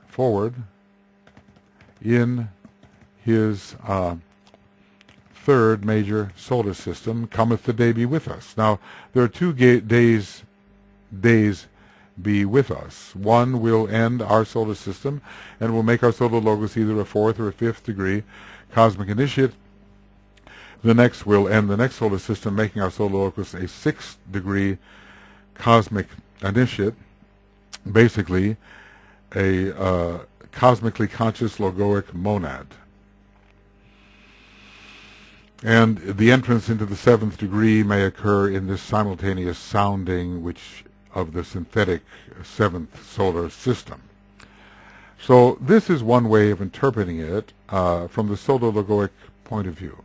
forward in his third major solar system. Cometh the day be with us. Now, there are two days be with us. One will end our solar system and will make our solar logos either a fourth or a fifth degree cosmic initiate. The next will end the next solar system, making our solar logos a sixth degree cosmic initiate, basically a cosmically conscious logoic monad. And the entrance into the seventh degree may occur in this simultaneous sounding of the synthetic seventh solar system. So this is one way of interpreting it from the solar logoic point of view.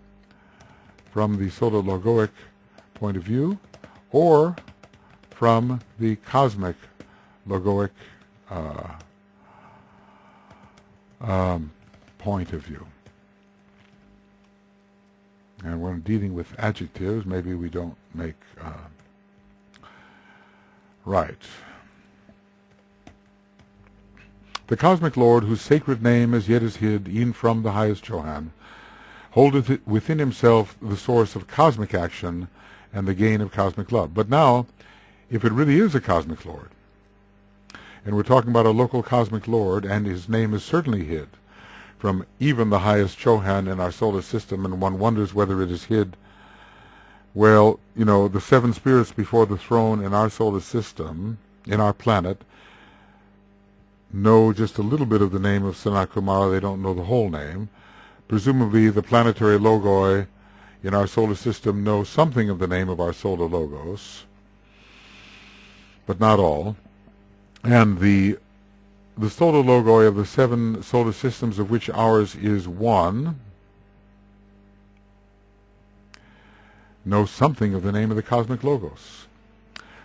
From the solar logoic point of view, or from the cosmic logoic point of view. And when dealing with adjectives, maybe we don't make right. The cosmic Lord, whose sacred name as yet is hid e'en from the highest Johann, holdeth within himself the source of cosmic action and the gain of cosmic love. But now, if it really is a cosmic Lord, and we're talking about a local cosmic Lord, and his name is certainly hid from even the highest Chohan in our solar system, and one wonders whether it is hid. Well, you know, the seven spirits before the throne in our solar system, in our planet, know just a little bit of the name of Sanat Kumara. They don't know the whole name. Presumably the planetary logoi in our solar system know something of the name of our solar logos, but not all. And the solar logoi of the seven solar systems, of which ours is one, know something of the name of the cosmic logos.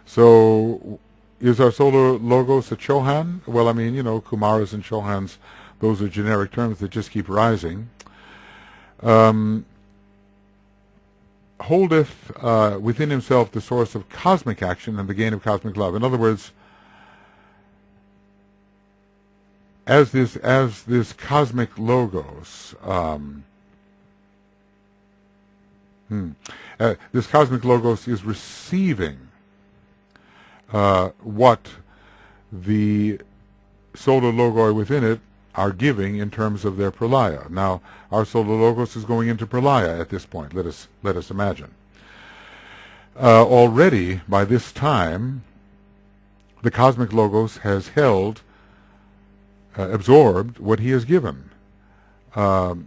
So is our solar logos a Chohan? Well, I mean, you know, Kumaras and Chohans, those are generic terms that just keep rising. Holdeth within himself the source of cosmic action and the gain of cosmic love. In other words, as this cosmic logos, this cosmic logos is receiving what the solar logoi within it are giving in terms of their pralaya. Now, our solar logos is going into pralaya at this point. Let us imagine. Already by this time, the cosmic logos has held, absorbed what he has given. The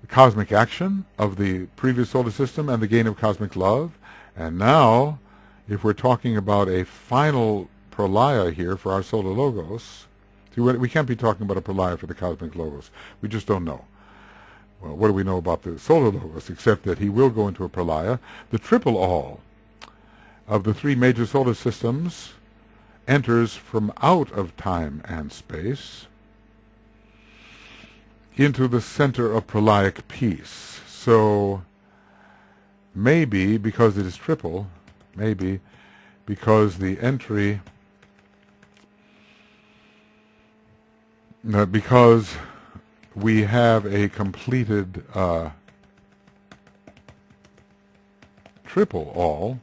cosmic action of the previous solar system and the gain of cosmic love. And now, if we're talking about a final pralaya here for our solar logos, see, we can't be talking about a pralaya for the cosmic logos. We just don't know. Well, what do we know about the solar logos, except that he will go into a pralaya? The triple all of the three major solar systems enters from out of time and space into the center of pralaic peace. So maybe because it is triple, maybe because the entry, because we have a completed triple all,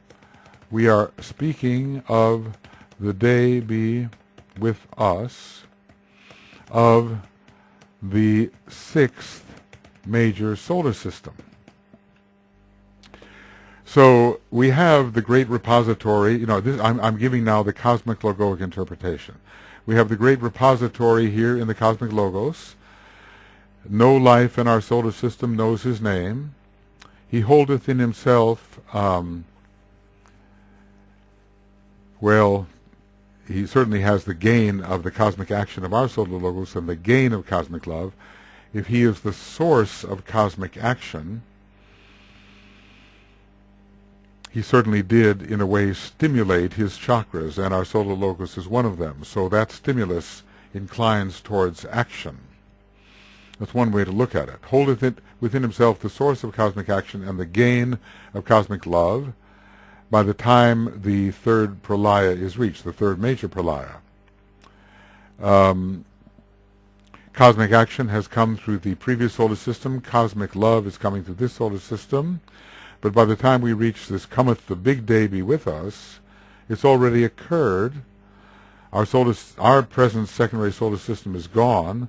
we are speaking of the day be with us of the sixth major solar system. So we have the great repository. I'm giving now the cosmic logoic interpretation. We have the great repository here in the cosmic logos. No life in our solar system knows his name. He holdeth in himself, he certainly has the gain of the cosmic action of our solar logos and the gain of cosmic love. If he is the source of cosmic action, he certainly did, in a way, stimulate his chakras, and our solar logos is one of them. So that stimulus inclines towards action. That's one way to look at it. Holdeth it within himself the source of cosmic action and the gain of cosmic love by the time the third pralaya is reached, the third major pralaya. Cosmic action has come through the previous solar system. Cosmic love is coming through this solar system. But by the time we reach this cometh the big day be with us, it's already occurred. Our present secondary solar system is gone,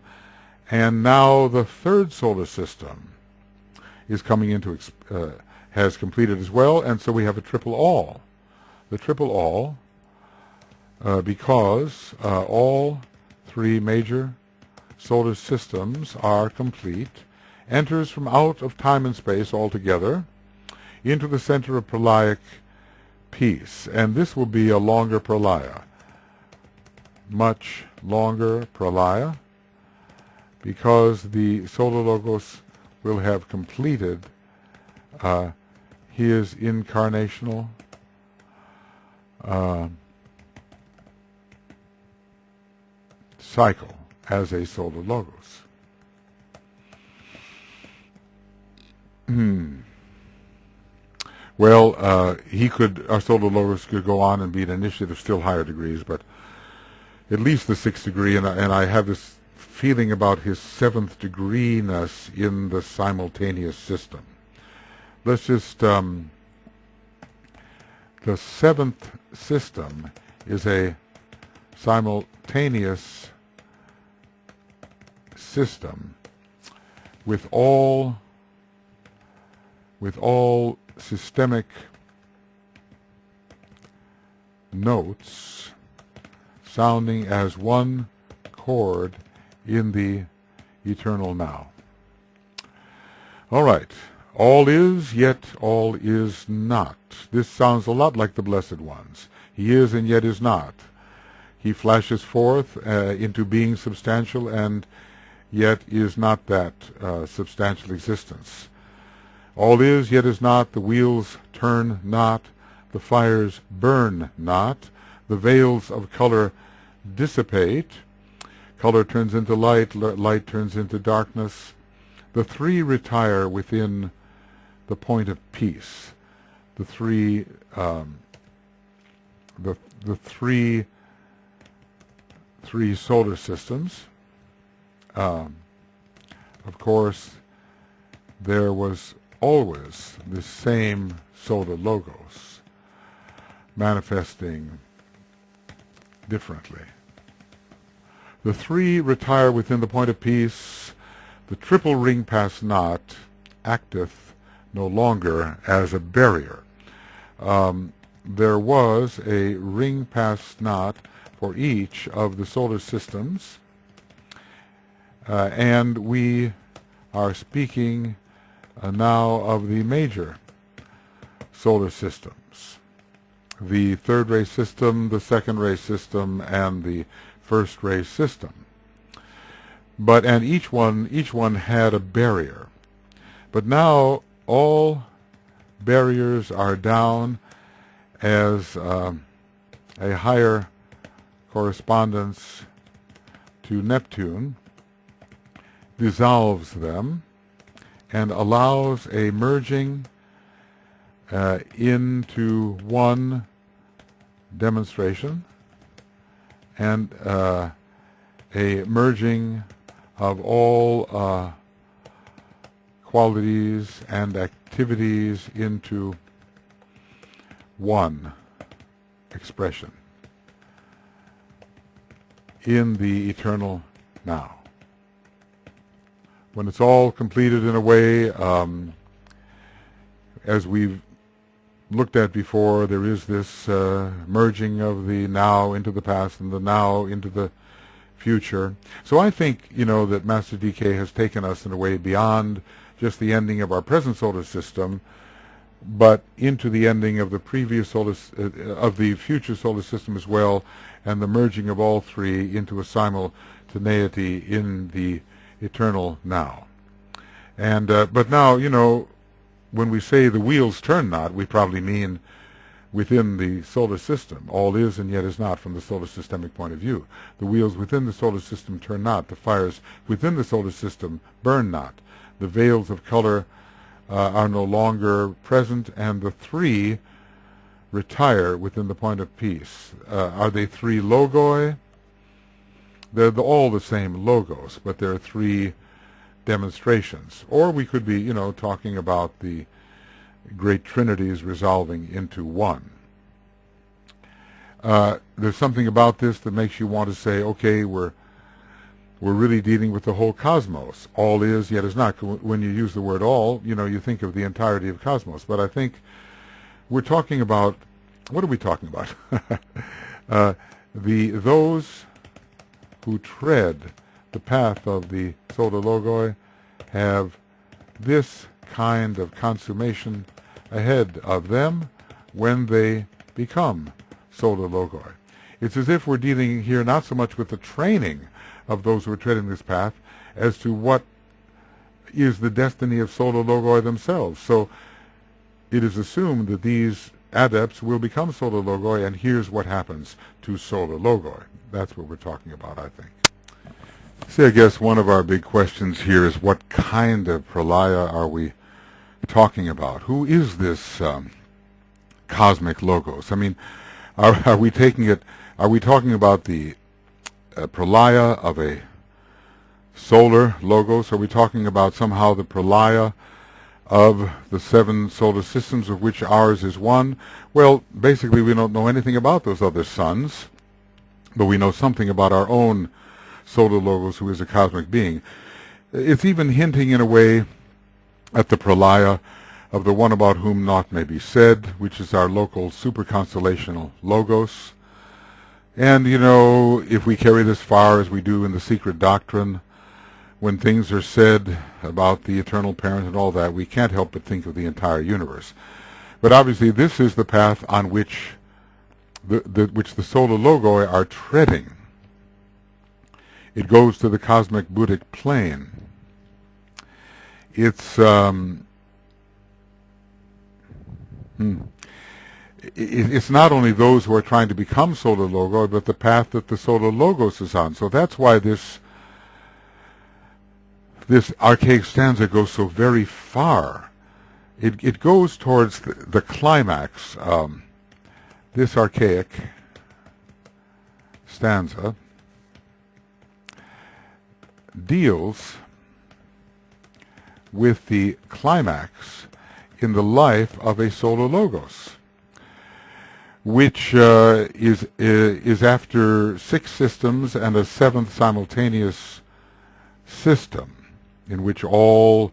and now the third solar system is coming into, has completed as well, and so we have a triple all. The triple all, because all three major solar systems are complete, enters from out of time and space altogether into the center of pralaic peace. And this will be a longer pralaya, much longer pralaya, because the solar logos will have completed his incarnational cycle as a solar logos. Well, our solar logos could go on and be an initiate of still higher degrees, but at least the 6th degree, and I have this feeling about his 7th degree-ness in the simultaneous system. Let's just, the 7th system is a simultaneous system with all systemic notes sounding as one chord in the eternal now. All right. All is, yet all is not. This sounds a lot like the Blessed Ones. He is and yet is not. He flashes forth into being substantial and yet is not that substantial existence. All is, yet is not. The wheels turn not. The fires burn not. The veils of color dissipate. Color turns into light. Light turns into darkness. The three retire within the point of peace. The three solar systems. Of course, there was always the same solar logos manifesting differently. The three retire within the point of peace. The triple ring pass not acteth no longer as a barrier. There was a ring pass not for each of the solar systems, and we are speaking now of the major solar systems. The third ray system, the second ray system, and the first ray system. And each one had a barrier. But now all barriers are down as a higher correspondence to Neptune dissolves them and allows a merging into one demonstration and a merging of all qualities and activities into one expression in the eternal now. When it's all completed in a way, as we've looked at before, there is this merging of the now into the past and the now into the future. So I think, that Master DK has taken us in a way beyond just the ending of our present solar system, but into the ending of the previous of the future solar system as well, and the merging of all three into a simultaneity in the eternal now. And but now, when we say the wheels turn not, we probably mean within the solar system. All is and yet is not from the solar systemic point of view. The wheels within the solar system turn not. The fires within the solar system burn not. The veils of color are no longer present, and the three retire within the point of peace. Are they three logoi? They're all the same logos, but there are three demonstrations. Or we could be, talking about the great trinities resolving into one. There's something about this that makes you want to say, okay, we're really dealing with the whole cosmos. All is, yet is not. When you use the word all, you think of the entirety of cosmos. But I think we're talking about, what are we talking about? Those who tread the path of the Soda Logoi have this kind of consummation ahead of them when they become Soda Logoi. It's as if we're dealing here not so much with the training of those who are treading this path as to what is the destiny of Soda Logoi themselves. So it is assumed that these adepts will become Soda Logoi, and here's what happens to Soda Logoi. That's what we're talking about, I think. See, I guess one of our big questions here is what kind of pralaya are we talking about? Who is this cosmic logos? I mean, are we taking it? Are we talking about the pralaya of a solar logos? Are we talking about somehow the pralaya of the 7 solar systems, of which ours is one? Well, basically, we don't know anything about those other suns, but we know something about our own solar logos, who is a cosmic being. It's even hinting in a way at the pralaya of the one about whom naught may be said, which is our local super-constellational logos. And, if we carry this far as we do in the secret doctrine, when things are said about the eternal parent and all that, we can't help but think of the entire universe. But obviously this is the path on which the solar logoi are treading. It goes to the cosmic Buddhic plane. It's it's not only those who are trying to become solar logoi, but the path that the solar logos is on. So that's why this archaic stanza goes so very far. It goes towards the climax. This archaic stanza deals with the climax in the life of a solar logos, which is after 6 systems and a 7th simultaneous system, in which all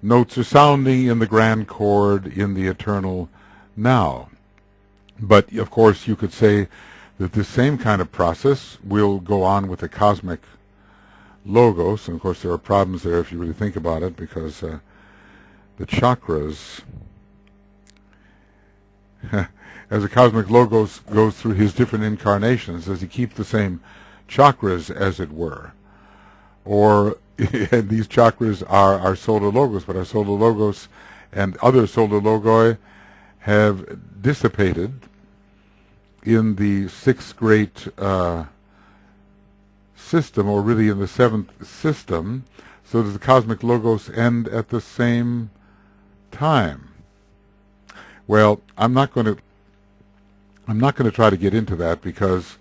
notes are sounding in the grand chord in the eternal now. But of course you could say that this same kind of process will go on with the cosmic logos, and of course there are problems there if you really think about it, because the chakras, as the cosmic logos goes through his different incarnations, does he keep the same chakras, as it were? Or these chakras are our solar logos, but our solar logos and other solar logoi have dissipated in the 6th great system, or really in the 7th system. So does the cosmic logos end at the same time? Well, I'm not going to try to get into that, because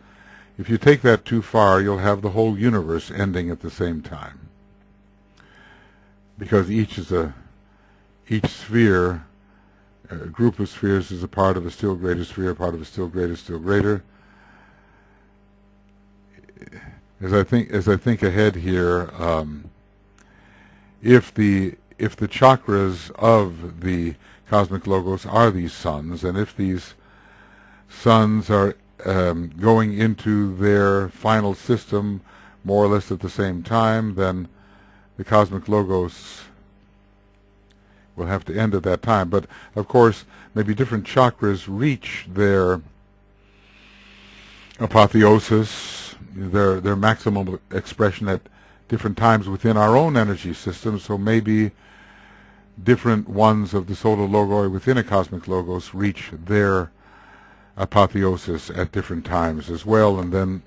if you take that too far, you'll have the whole universe ending at the same time, because each sphere, a group of spheres, is a part of a still greater sphere, a part of a still greater, still greater. As I think ahead here, if the if the chakras of the cosmic logos are these suns, and if these suns are going into their final system more or less at the same time, then the cosmic logos will have to end at that time. But of course, maybe different chakras reach their apotheosis, their maximum expression at different times within our own energy system. So maybe different ones of the solar logoi within a cosmic logos reach their apotheosis at different times as well, and then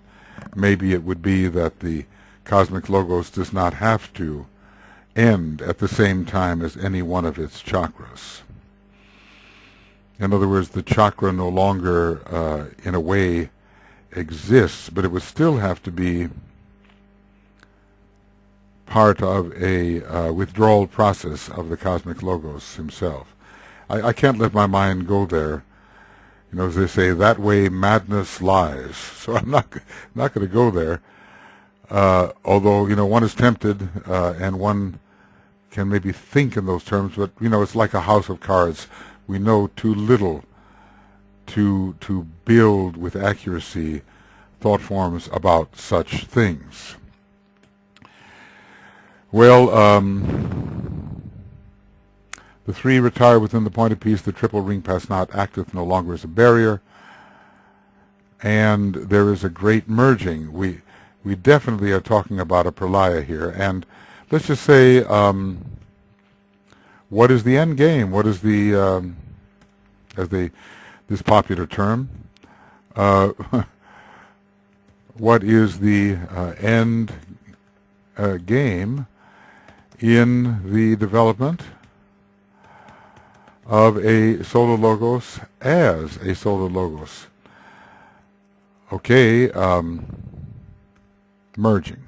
maybe it would be that the cosmic logos does not have to end at the same time as any one of its chakras. In other words, the chakra no longer, in a way, exists, but it would still have to be part of a withdrawal process of the cosmic logos himself. I can't let my mind go there. You know, as they say, that way madness lies. So I'm not going to go there. Although, you know, one is tempted, and one can maybe think in those terms, but, you know, it's like a house of cards. We know too little to build with accuracy thought forms about such things. Well, the three retire within the point of peace. The triple ring pass not acteth no longer as a barrier, and there is a great merging. We definitely are talking about a pralaya here, and let's just say, what is the end game? What is the this popular term? What is the end game in the development of a solar logos as a solar logos? Okay, merging.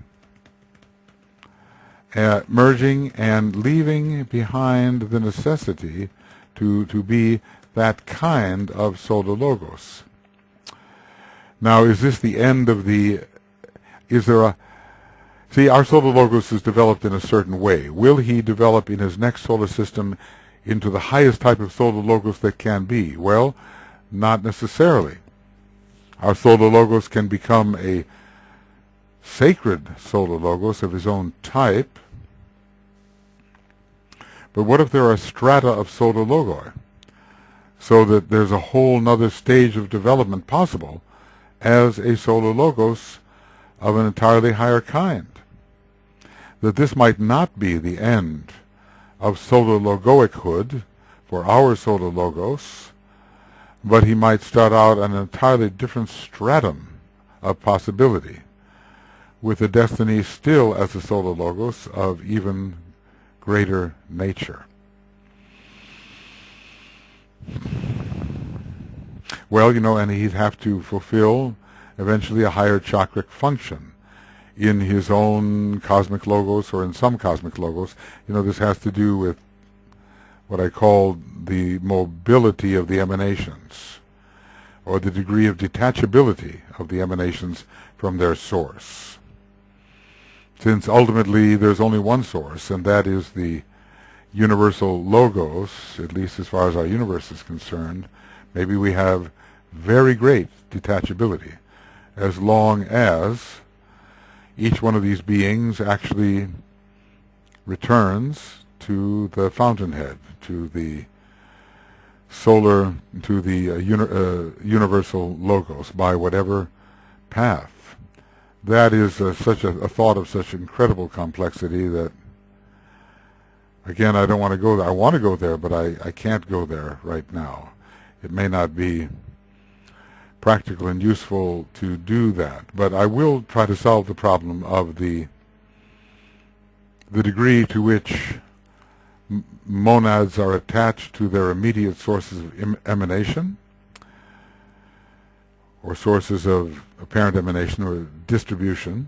Merging and leaving behind the necessity to be that kind of solar logos. Now, is this the end of the... Is there a... See, our solar logos is developed in a certain way. Will he develop in his next solar system into the highest type of solar logos that can be? Well, not necessarily. Our solar logos can become a sacred solar logos of his own type. But what if there are strata of solar logoi, so that there's a whole nother stage of development possible as a solar logos of an entirely higher kind? That this might not be the end of solar logoichood for our solar logos, but he might start out an entirely different stratum of possibility, with a destiny still as a solar logos of even greater nature. Well, you know, and he'd have to fulfill eventually a higher chakric function in his own cosmic logos or in some cosmic logos. You know, this has to do with what I call the mobility of the emanations, or the degree of detachability of the emanations from their source. Since ultimately there's only one source, and that is the universal logos, at least as far as our universe is concerned, maybe we have very great detachability, as long as each one of these beings actually returns to the fountainhead, to the solar, to the universal logos by whatever path. That is such a thought of such incredible complexity that, again, I don't want to go there. I want to go there, but I can't go there right now. It may not be practical and useful to do that, but I will try to solve the problem of the degree to which monads are attached to their immediate sources of emanation, or sources of apparent emanation or distribution,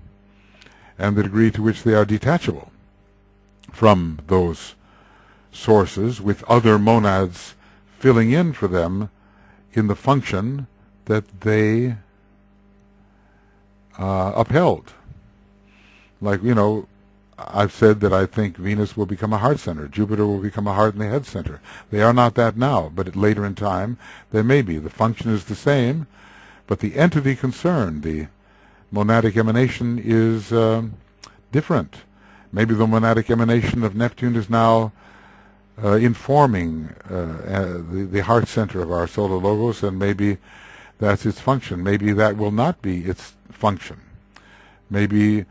and the degree to which they are detachable from those sources, with other monads filling in for them in the function that they upheld. Like, you know, I've said that I think Venus will become a heart center. Jupiter will become a heart and the head center. They are not that now, but later in time they may be. The function is the same, but the entity concerned, the monadic emanation, is different. Maybe the monadic emanation of Neptune is now informing the heart center of our solar logos, and maybe that's its function. Maybe that will not be its function. Maybe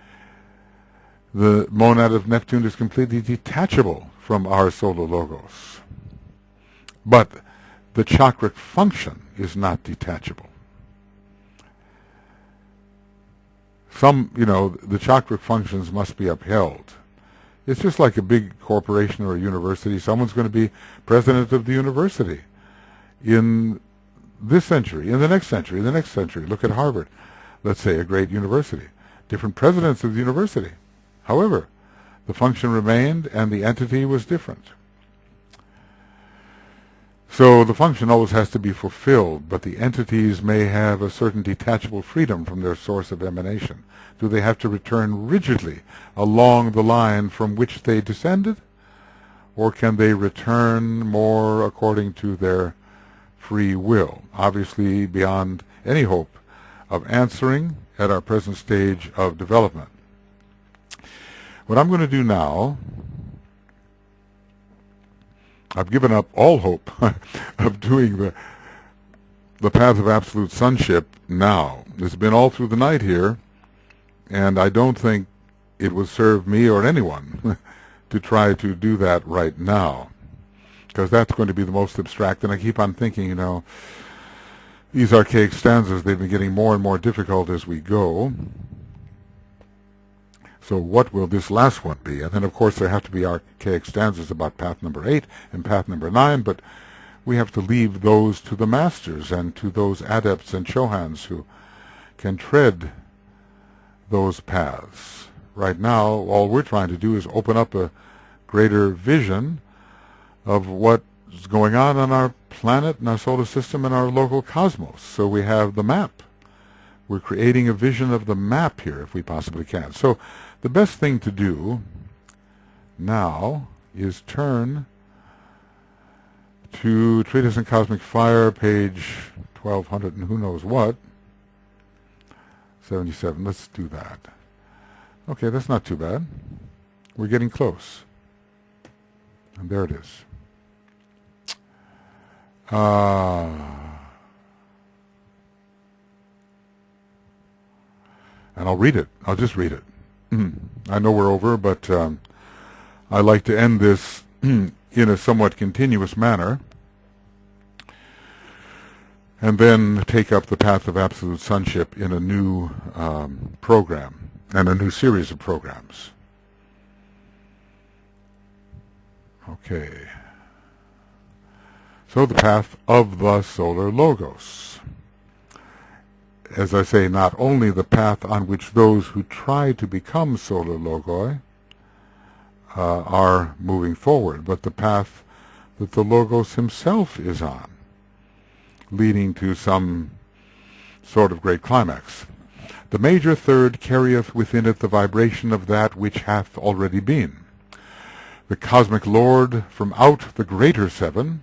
the monad of Neptune is completely detachable from our solar logos. But the chakric function is not detachable. The chakric functions must be upheld. It's just like a big corporation or a university. Someone's going to be president of the university in this century, in the next century, in the next century. Look at Harvard, let's say, a great university. Different presidents of the university. However, the function remained and the entity was different. So the function always has to be fulfilled, but the entities may have a certain detachable freedom from their source of emanation. Do they have to return rigidly along the line from which they descended? Or can they return more according to their free will? Obviously beyond any hope of answering at our present stage of development. What I'm going to do now, I've given up all hope of doing the path of absolute sonship now. It's been all through the night here, and I don't think it would serve me or anyone to try to do that right now, because that's going to be the most abstract. And I keep on thinking, these archaic stanzas, they've been getting more and more difficult as we go. So what will this last one be? And then, of course, there have to be archaic stanzas about path number 8 and path number 9, but we have to leave those to the masters and to those adepts and chohans who can tread those paths. Right now, all we're trying to do is open up a greater vision of what's going on our planet and our solar system and our local cosmos. So we have the map. We're creating a vision of the map here if we possibly can. So the best thing to do now is turn to Treatise on Cosmic Fire, page 1200 and who knows what, 77. Let's do that. Okay, that's not too bad. We're getting close. And there it is. And I'll read it. I'll just read it. I know we're over, but I like to end this in a somewhat continuous manner, and then take up the path of absolute sonship in a new program and a new series of programs. Okay. So the path of the solar logos. As I say, not only the path on which those who try to become solar logoi are moving forward, but the path that the logos himself is on, leading to some sort of great climax. The major third carrieth within it the vibration of that which hath already been. The cosmic Lord from out the greater seven,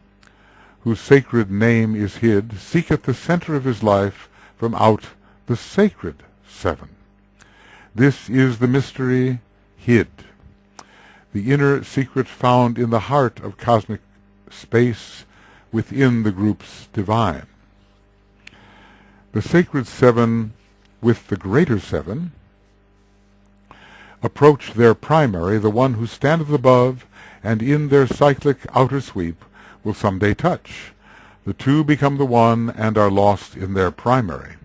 whose sacred name is hid, seeketh the center of his life from out the sacred seven. This is the mystery hid, the inner secret found in the heart of cosmic space within the groups divine. The sacred seven with the greater seven approach their primary, the one who standeth above, and in their cyclic outer sweep will someday touch. The two become the one and are lost in their primary.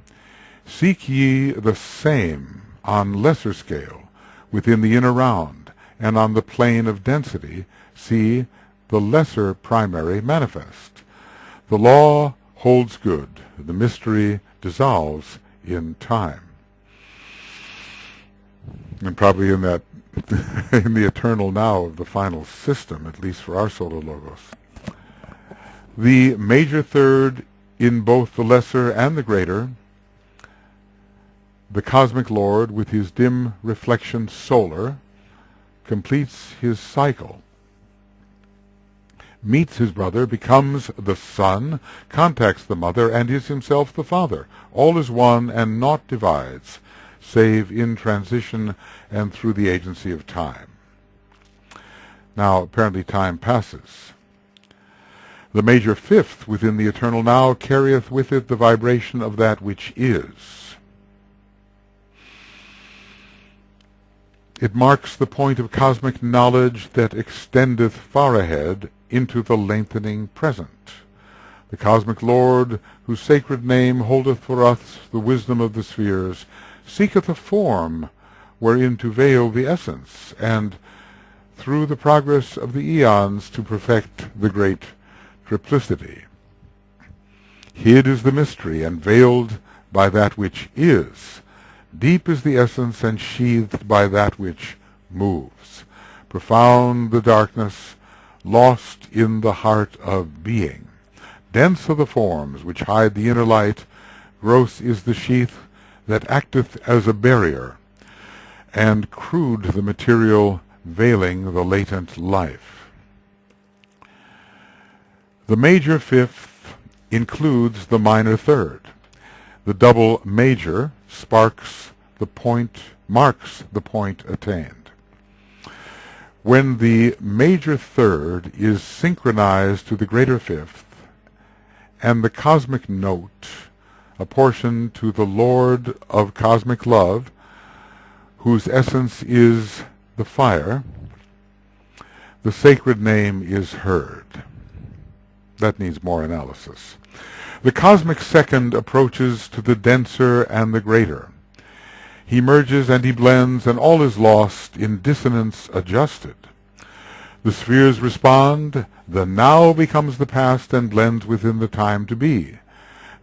Seek ye the same on lesser scale within the inner round, and on the plane of density see the lesser primary manifest. The law holds good, the mystery dissolves in time. And probably in that in the eternal now of the final system, at least for our solar logos. The major third in both the lesser and the greater, the cosmic Lord with his dim reflection solar, completes his cycle, meets his brother, becomes the son, contacts the mother, and is himself the father. All is one and naught divides, save in transition and through the agency of time. Now, apparently time passes. The major fifth within the eternal now carrieth with it the vibration of that which is. It marks the point of cosmic knowledge that extendeth far ahead into the lengthening present. The cosmic Lord, whose sacred name holdeth for us the wisdom of the spheres, seeketh a form wherein to veil the essence, and through the progress of the eons to perfect the great triplicity. Hid is the mystery, and veiled by that which is. Deep is the essence, and sheathed by that which moves. Profound the darkness, lost in the heart of being. Dense are the forms which hide the inner light. Gross is the sheath that acteth as a barrier, and crude the material veiling the latent life. The major fifth includes the minor third. The double major marks the point attained. When the major third is synchronized to the greater fifth, and the cosmic note apportioned to the Lord of cosmic love, whose essence is the fire, the sacred name is heard. That needs more analysis. The cosmic second approaches to the denser and the greater. He merges and he blends, and all is lost in dissonance adjusted. The spheres respond, the now becomes the past and blends within the time to be.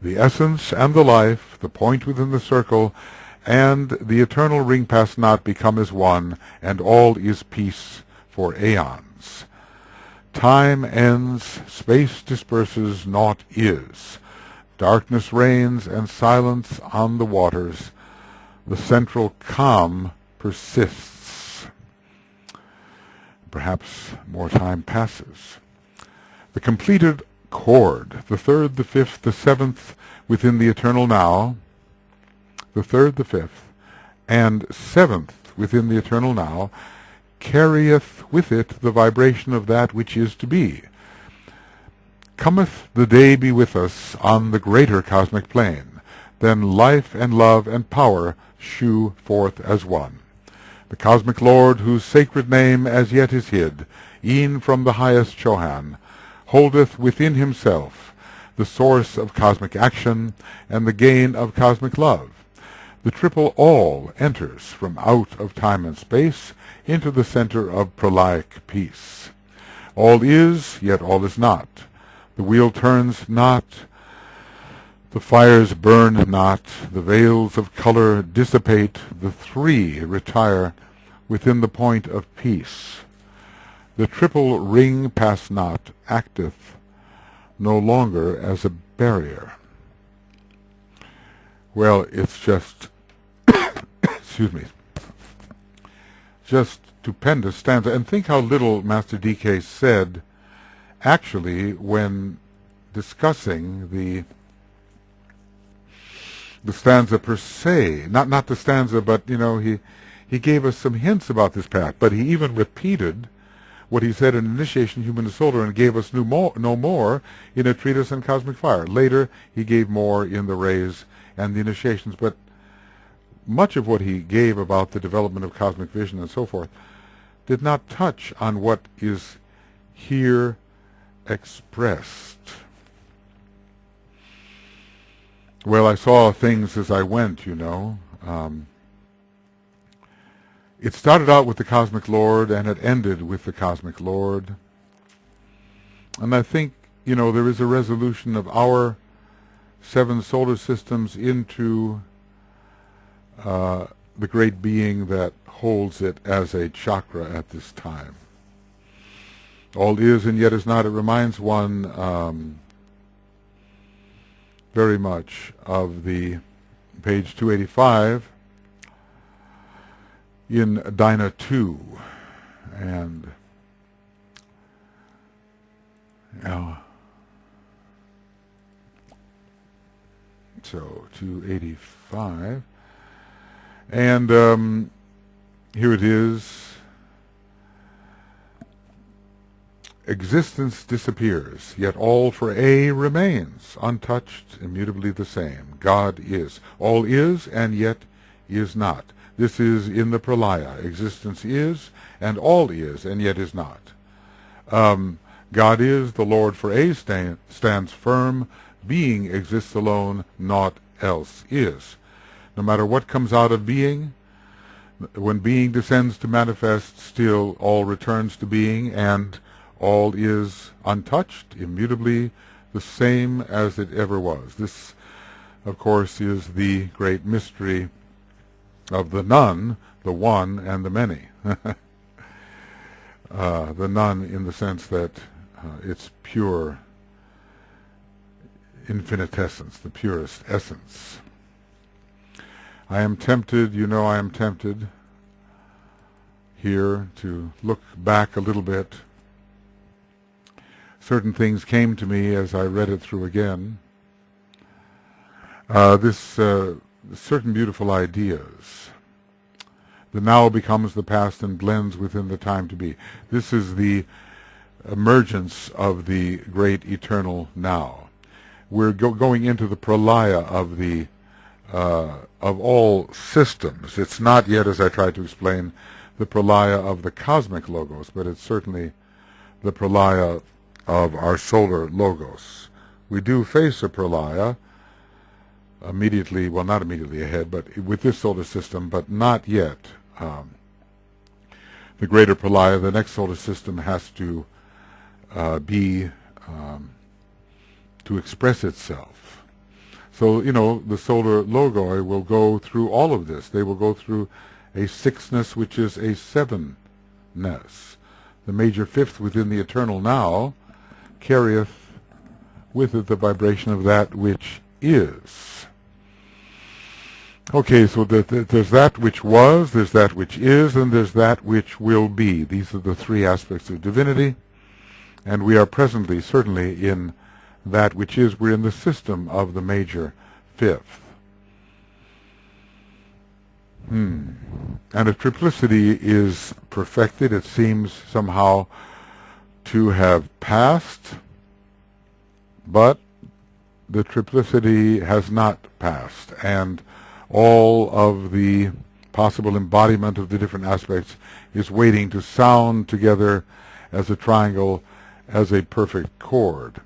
The essence and the life, the point within the circle, and the eternal ring past not become as one, and all is peace for aeons. Time ends, space disperses, naught is. Darkness reigns, and silence on the waters. The central calm persists. Perhaps more time passes. The completed chord, the third, the fifth, the seventh within the eternal now, the third, the fifth, and seventh within the eternal now, carrieth with it the vibration of that which is to be. Cometh the day be with us on the greater cosmic plane, then life and love and power shew forth as one. The cosmic Lord, whose sacred name as yet is hid, e'en from the highest Chohan, holdeth within himself the source of cosmic action and the gain of cosmic love. The triple all enters from out of time and space into the center of prolaic peace. All is, yet all is not. The wheel turns not, the fires burn not, the veils of color dissipate, the three retire within the point of peace. The triple ring pass not, acteth no longer as a barrier. Well, it's just, excuse me, just stupendous stanza. And think how little Master D.K. said, actually, when discussing the stanza per se. Not the stanza, but, he gave us some hints about this path. But he even repeated what he said in Initiation Human and Solar, and gave us no more in A Treatise on Cosmic Fire. Later, he gave more in the Rays and the Initiations, but much of what he gave about the development of cosmic vision and so forth did not touch on what is here expressed. Well, I saw things as I went, It started out with the Cosmic Lord, and it ended with the Cosmic Lord. And I think, there is a resolution of our 7 solar systems into the great being that holds it as a chakra at this time. All is and yet is not. It reminds one very much of the page 285 in Dyna 2, And so 285. And here it is. Existence disappears, yet all for A remains, untouched, immutably the same. God is. All is, and yet is not. This is in the pralaya. Existence is, and all is, and yet is not. God is, the Lord for A stands firm. Being exists alone, naught else is. No matter what comes out of being, when being descends to manifest, still all returns to being, and all is untouched, immutably the same as it ever was. This, of course, is the great mystery of the none, the one, and the many. The none in the sense that it's pure infinitessence, the purest essence. I am tempted, I am tempted here to look back a little bit. Certain things came to me as I read it through again. Certain beautiful ideas. The now becomes the past and blends within the time to be. This is the emergence of the great eternal now. We're going into the pralaya of all systems. It's not yet, as I tried to explain, the pralaya of the cosmic logos, but it's certainly the pralaya of our solar logos. We do face a pralaya immediately, well, not immediately ahead, but with this solar system, but not yet. The greater pralaya, the next solar system, has to to express itself. So, the solar logoi will go through all of this. They will go through a sixness, which is a sevenness. The major fifth within the eternal now carrieth with it the vibration of that which is. Okay, so there's that which was, there's that which is, and there's that which will be. These are the three aspects of divinity, and we are presently, certainly, in that which is. We're in the system of the major fifth. And if triplicity is perfected, it seems somehow to have passed, but the triplicity has not passed, and all of the possible embodiment of the different aspects is waiting to sound together as a triangle, as a perfect chord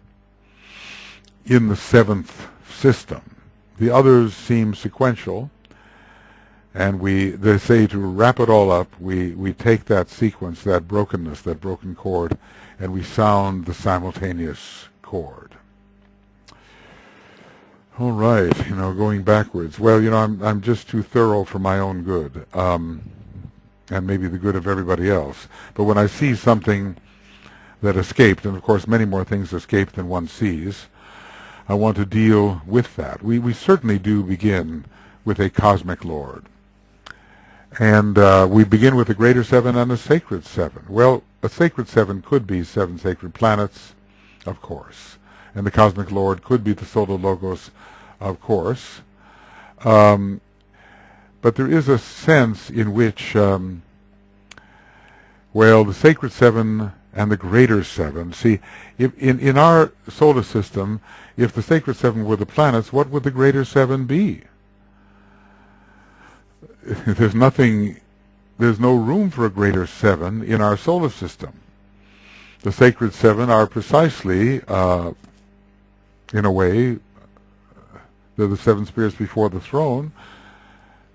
in the seventh system. The others seem sequential, and they say to wrap it all up, we take that sequence, that brokenness, that broken chord, and we sound the simultaneous chord. All right, going backwards. Well, I'm just too thorough for my own good, and maybe the good of everybody else. But when I see something that escaped, and of course many more things escape than one sees, I want to deal with that. We certainly do begin with a cosmic Lord. And we begin with a greater seven and a sacred seven. Well, a sacred seven could be 7 sacred planets, of course. And the cosmic Lord could be the solar logos, of course. But there is a sense in which, the sacred seven and the greater seven, see, if in our solar system, if the sacred seven were the planets, what would the greater seven be? There's no room for a greater seven in our solar system. The sacred seven are precisely, in a way, they're the seven spirits before the throne.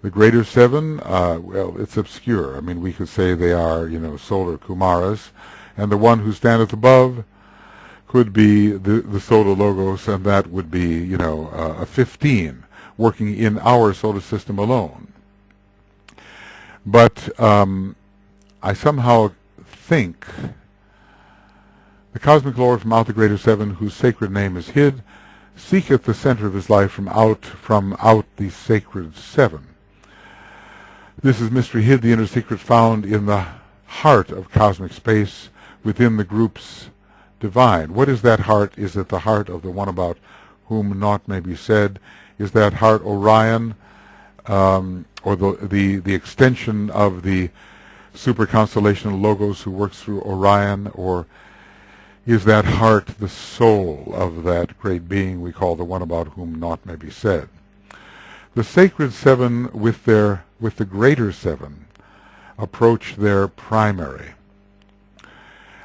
The greater seven, it's obscure. I mean, we could say they are, solar Kumaras, and the one who standeth above could be the solar logos, and that would be, a 15 working in our solar system alone. But I somehow think the cosmic Lord from out the greater seven, whose sacred name is hid, seeketh the center of his life from out the sacred seven. This is mystery hid, the inner secret found in the heart of cosmic space within the groups divine. What is that heart? Is it the heart of the one about whom naught may be said? Is that heart Orion, or the extension of the super constellation Logos who works through Orion, or is that heart the soul of that great being we call the one about whom naught may be said? The sacred seven with the greater seven approach their primary.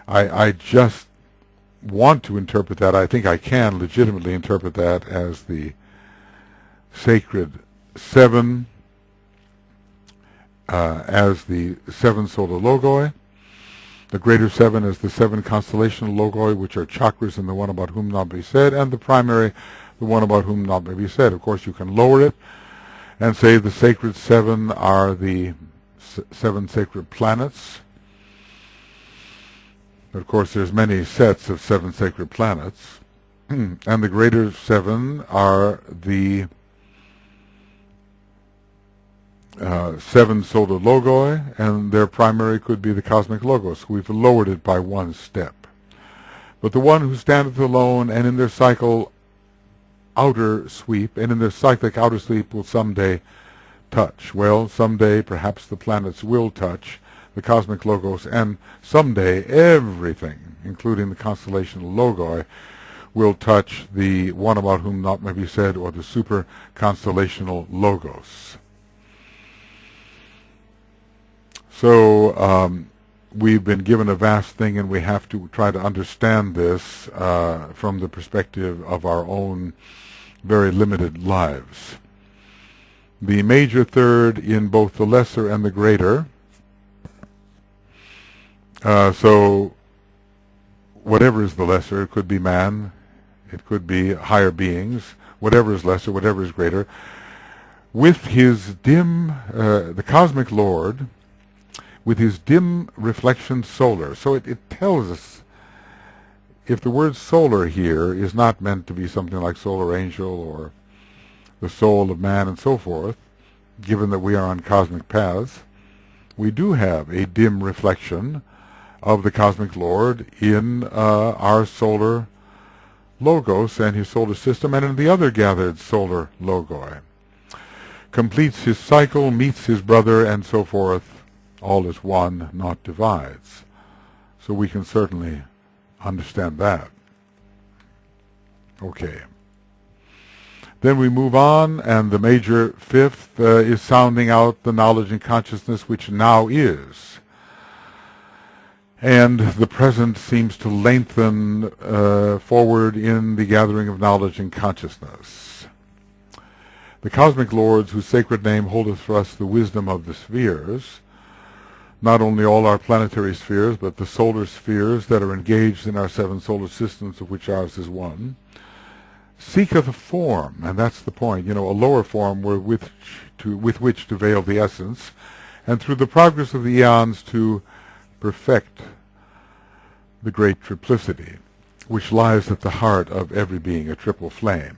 I just want to interpret that. I think I can legitimately interpret that as the sacred seven, as the seven solar logoi, the greater seven as the seven constellational logoi, which are chakras and the one about whom not be said, and the primary, the one about whom not may be said. Of course, you can lower it and say the sacred seven are the seven sacred planets. Of course, there's many sets of seven sacred planets, and the greater seven are the seven solar logoi, and their primary could be the cosmic logos. We've lowered it by one step. But the one who standeth alone and in their cycle outer sweep, and in their cyclic outer sweep will someday touch. Well, someday perhaps the planets will touch the cosmic logos, and someday everything, including the constellation logoi, will touch the one about whom naught may be said, or the super constellational logos. So we've been given a vast thing, and we have to try to understand this from the perspective of our own very limited lives. The major third in both the lesser and the greater. So whatever is the lesser, it could be man, it could be higher beings, whatever is lesser, whatever is greater, with his dim, the cosmic Lord, with his dim reflection solar. So it tells us, if the word solar here is not meant to be something like solar angel or the soul of man and so forth, given that we are on cosmic paths, we do have a dim reflection of the cosmic Lord in our solar logos and his solar system, and in the other gathered solar logoi. Completes his cycle, meets his brother, and so forth. All is one, not divides. So we can certainly understand that. Okay. Then we move on, and the major fifth is sounding out the knowledge and consciousness which now is. And the present seems to lengthen forward in the gathering of knowledge and consciousness. The cosmic lords, whose sacred name holdeth for us the wisdom of the spheres, not only all our planetary spheres, but the solar spheres that are engaged in our seven solar systems, of which ours is one, seeketh a form, and that's the point, a lower form with which to veil the essence, and through the progress of the eons to perfect the great triplicity, which lies at the heart of every being, a triple flame.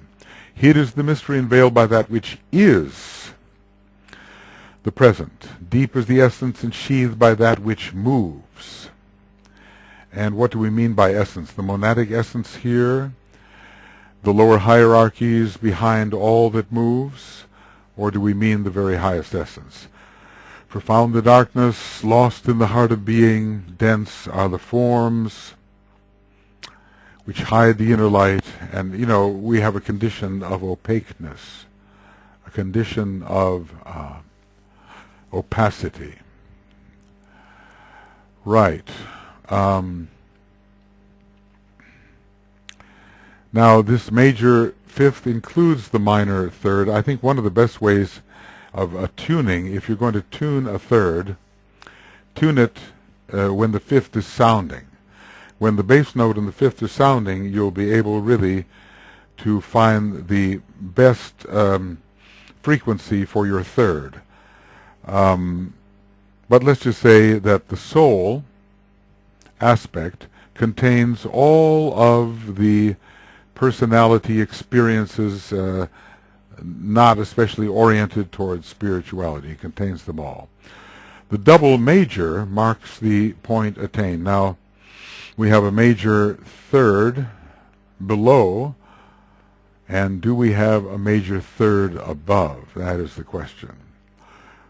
Hid is the mystery and veiled by that which is the present. Deep is the essence and sheathed by that which moves. And what do we mean by essence? The monadic essence here, the lower hierarchies behind all that moves, or do we mean the very highest essence? Profound the darkness, lost in the heart of being, dense are the forms which hide the inner light, and we have a condition of opaqueness, a condition of opacity. Right. Now this major fifth includes the minor third. I think one of the best ways of tuning, if you're going to tune a third, tune it when the fifth is sounding. When the bass note and the fifth is sounding, you'll be able really to find the best frequency for your third. But let's just say that the soul aspect contains all of the personality experiences not especially oriented towards spirituality. It contains them all. The double major marks the point attained. Now, we have a major third below, and do we have a major third above? That is the question.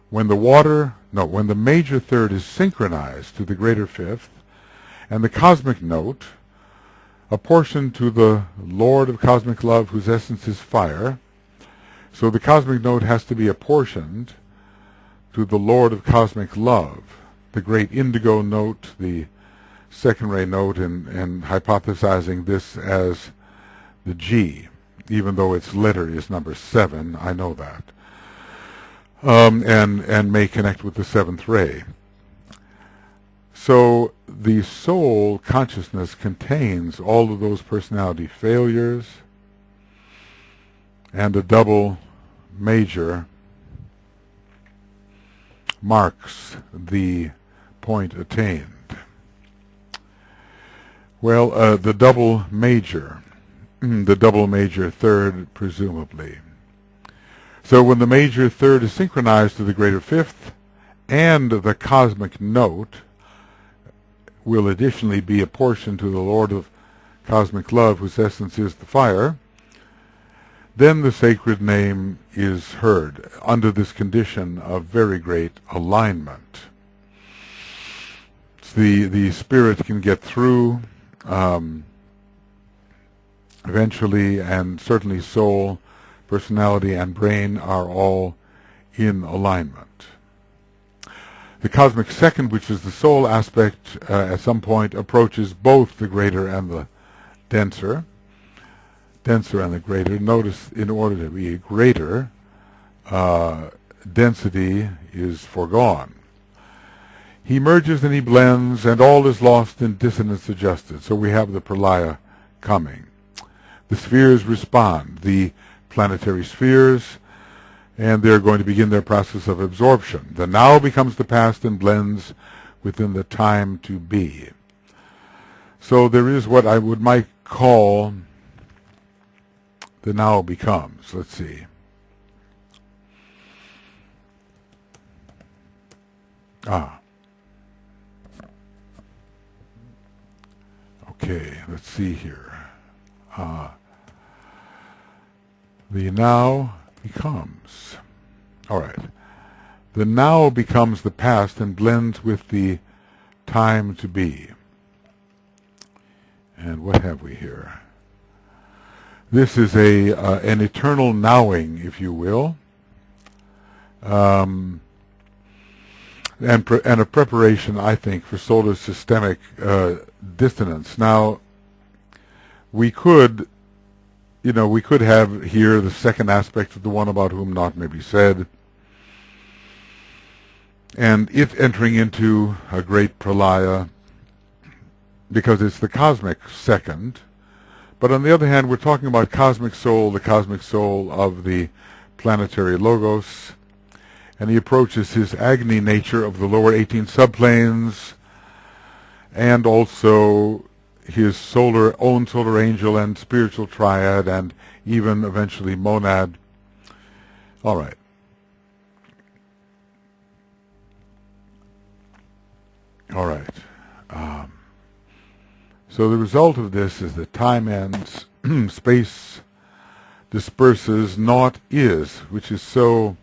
When the major third is synchronized to the greater fifth, and the cosmic note, apportioned to the Lord of cosmic love, whose essence is fire, so the cosmic note has to be apportioned to the Lord of cosmic love, the great indigo note, the second ray note, and hypothesizing this as the G, even though its letter is number 7, I know that, and may connect with the seventh ray. So the soul consciousness contains all of those personality failures, and a double major marks the point attained. Well, the double major third, presumably. So when the major third is synchronized to the greater fifth, and the cosmic note will additionally be apportioned to the Lord of cosmic love, whose essence is the fire, then the sacred name is heard under this condition of very great alignment. The spirit can get through eventually, and certainly soul, personality, and brain are all in alignment. The cosmic second, which is the soul aspect, at some point approaches both the greater and the denser and the greater. Notice, in order to be a greater, density is foregone. He merges and he blends, and all is lost in dissonance adjusted. So we have the pralaya coming. The spheres respond, the planetary spheres, and they're going to begin their process of absorption. The now becomes the past and blends within the time to be. So there is what I might call the now becomes. Let's see. Okay, let's see here. The now becomes. All right. The now becomes the past and blends with the time to be. And what have we here? This is an eternal nowing, if you will, and a preparation, I think, for solar systemic dissonance. Now, we could have here the second aspect of the one about whom naught may be said, and it entering into a great pralaya, because it's the cosmic second. But on the other hand, we're talking about cosmic soul, the cosmic soul of the planetary logos, and he approaches his agony nature of the lower 18 subplanes, and also his own solar angel and spiritual triad, and even eventually monad. All right. All right. So the result of this is that time ends, space disperses, naught is, which is so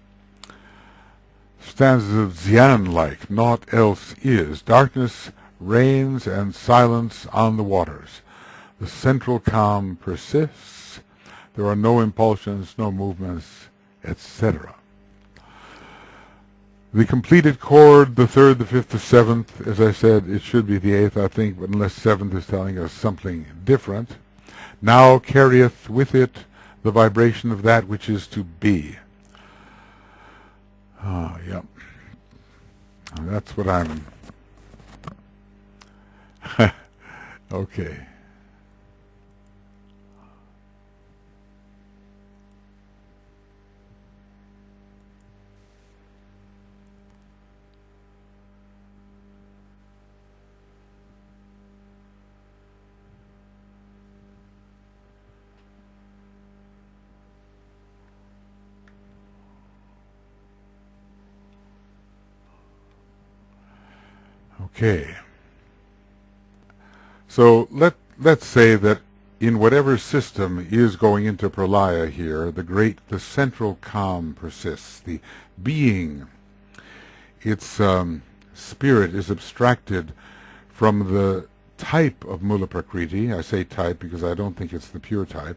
stanzas of Xian-like, naught else is. Darkness reigns and silence on the waters. The central calm persists. There are no impulsions, no movements, etc. The completed chord, the third, the fifth, the seventh, as I said, it should be the eighth, I think, but unless seventh is telling us something different, now carrieth with it the vibration of that which is to be. Yep. That's what I'm... Okay. Okay. So let's say that in whatever system is going into pralaya here, the central calm persists. The being, its spirit is abstracted from the type of Mula Prakriti. I say type because I don't think it's the pure type,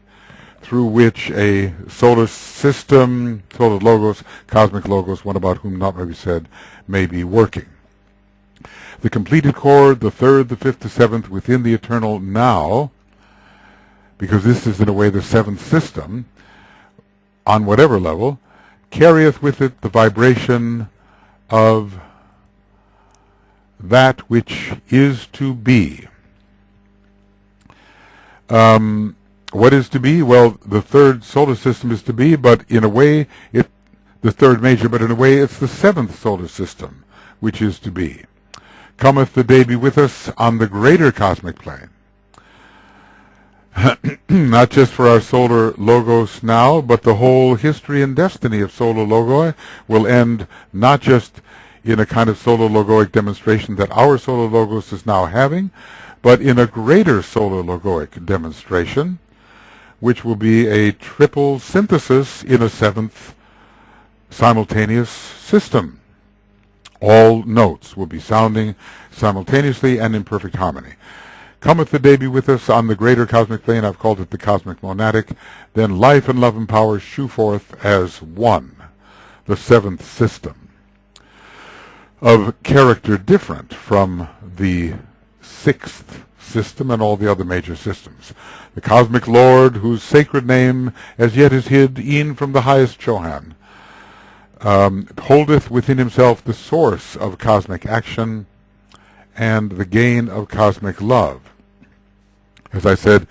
through which a solar system, solar logos, cosmic logos, one about whom not may be said, may be working. The completed chord, the third, the fifth, the seventh, within the eternal now, because this is in a way the seventh system, on whatever level, carrieth with it the vibration of that which is to be. What is to be? Well, the third solar system is to be, but in a way, the third major, but in a way it's the seventh solar system which is to be. Cometh the day be with us on the greater cosmic plane. Not just for our solar logos now, but the whole history and destiny of solar logoi will end not just in a kind of solar logoic demonstration that our solar logos is now having, but in a greater solar logoic demonstration, which will be a triple synthesis in a seventh simultaneous system. All notes will be sounding simultaneously and in perfect harmony. Cometh the day be with us on the greater cosmic plane, I've called it the cosmic monadic, then life and love and power shew forth as one, the seventh system, of character different from the sixth system and all the other major systems. The cosmic lord, whose sacred name as yet is hid e'en from the highest Chohan, holdeth within himself the source of cosmic action and the gain of cosmic love. As I said,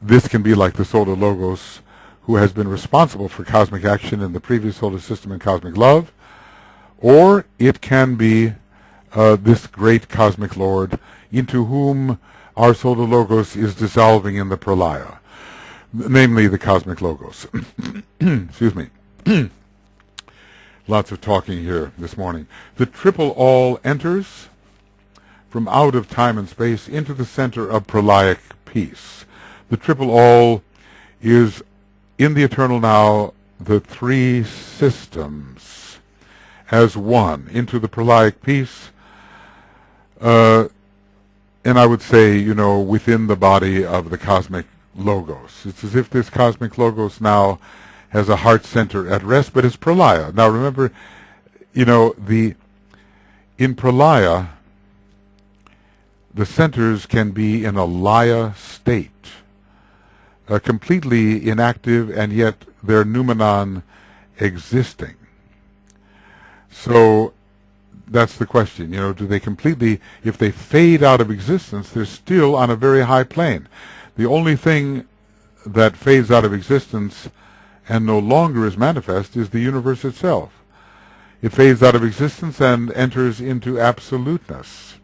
this can be like the solar logos who has been responsible for cosmic action in the previous solar system and cosmic love, or it can be this great cosmic lord into whom our solar logos is dissolving in the pralaya, namely the cosmic logos. Excuse me. Lots of talking here this morning. The triple all enters from out of time and space into the center of pralaic peace. The triple all is in the eternal now the three systems as one into the pralaic peace, and I would say, within the body of the cosmic logos. It's as if this cosmic logos now has a heart center at rest, but it's pralaya. Now remember, in pralaya, the centers can be in a laya state, completely inactive, and yet their noumenon existing. So that's the question. Do they completely, if they fade out of existence, they're still on a very high plane. The only thing that fades out of existence and no longer is manifest is the universe itself. It fades out of existence and enters into absoluteness,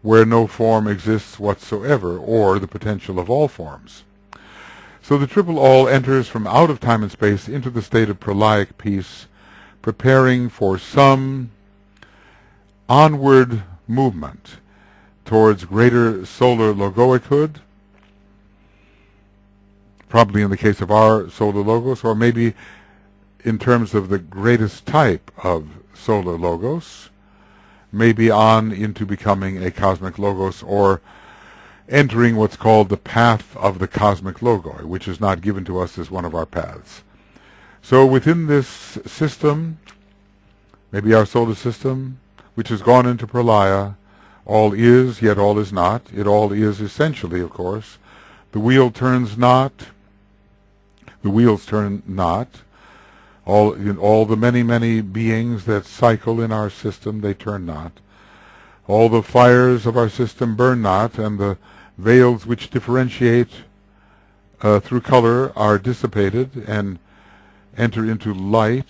where no form exists whatsoever, or the potential of all forms. So the triple all enters from out of time and space into the state of pralaic peace, preparing for some onward movement towards greater solar logoichhood, probably in the case of our solar logos, or maybe in terms of the greatest type of solar logos, maybe on into becoming a cosmic logos, or entering what's called the path of the cosmic logoi, which is not given to us as one of our paths. So within this system, maybe our solar system, which has gone into pralaya, all is, yet all is not. It all is essentially, of course. The wheel turns not. The wheels turn not. All the many, many beings that cycle in our system, they turn not. All the fires of our system burn not, and the veils which differentiate through color are dissipated and enter into light.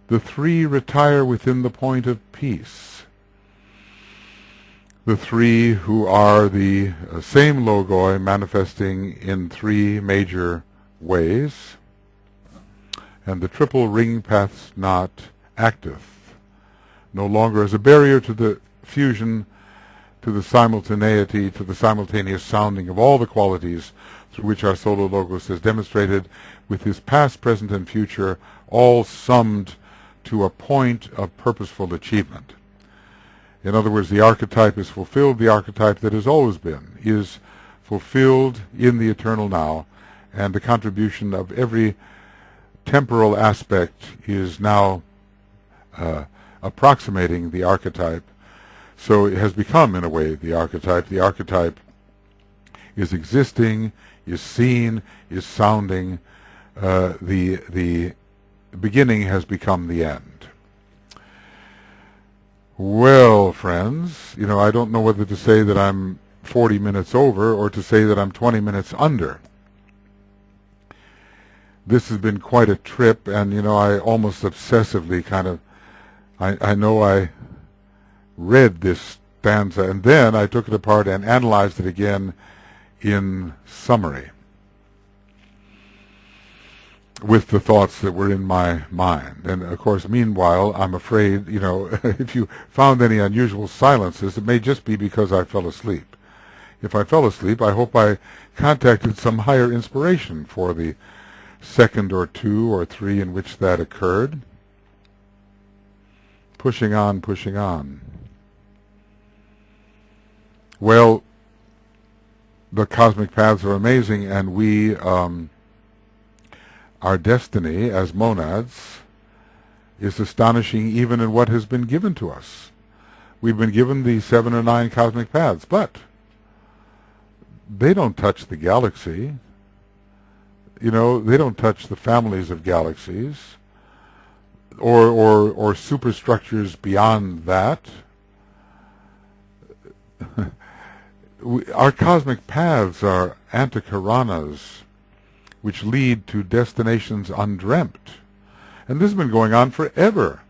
The three retire within the point of peace. The three who are the same logoi manifesting in three major ways, and the triple ring paths not acteth, no longer as a barrier to the fusion, to the simultaneity, to the simultaneous sounding of all the qualities through which our solar logos is demonstrated, with his past, present, and future all summed to a point of purposeful achievement. In other words, the archetype is fulfilled, the archetype that has always been is fulfilled in the eternal now, and the contribution of every temporal aspect is now approximating the archetype. So it has become, in a way, the archetype. The archetype is existing, is seen, is sounding. The beginning has become the end. Well, friends, I don't know whether to say that I'm 40 minutes over or to say that I'm 20 minutes under. This has been quite a trip, and, I almost obsessively I know I read this stanza, and then I took it apart and analyzed it again in summary with the thoughts that were in my mind. And of course, meanwhile, I'm afraid, if you found any unusual silences, it may just be because I fell asleep. If I fell asleep, I hope I contacted some higher inspiration for the second or two or three in which that occurred. Pushing on, pushing on. Well, the cosmic paths are amazing, and we, our destiny as monads is astonishing even in what has been given to us. We've been given the 7 or 9 cosmic paths, but they don't touch the galaxy. They don't touch the families of galaxies or superstructures beyond that. Our cosmic paths are antakaranas, which lead to destinations undreamt. And this has been going on forever.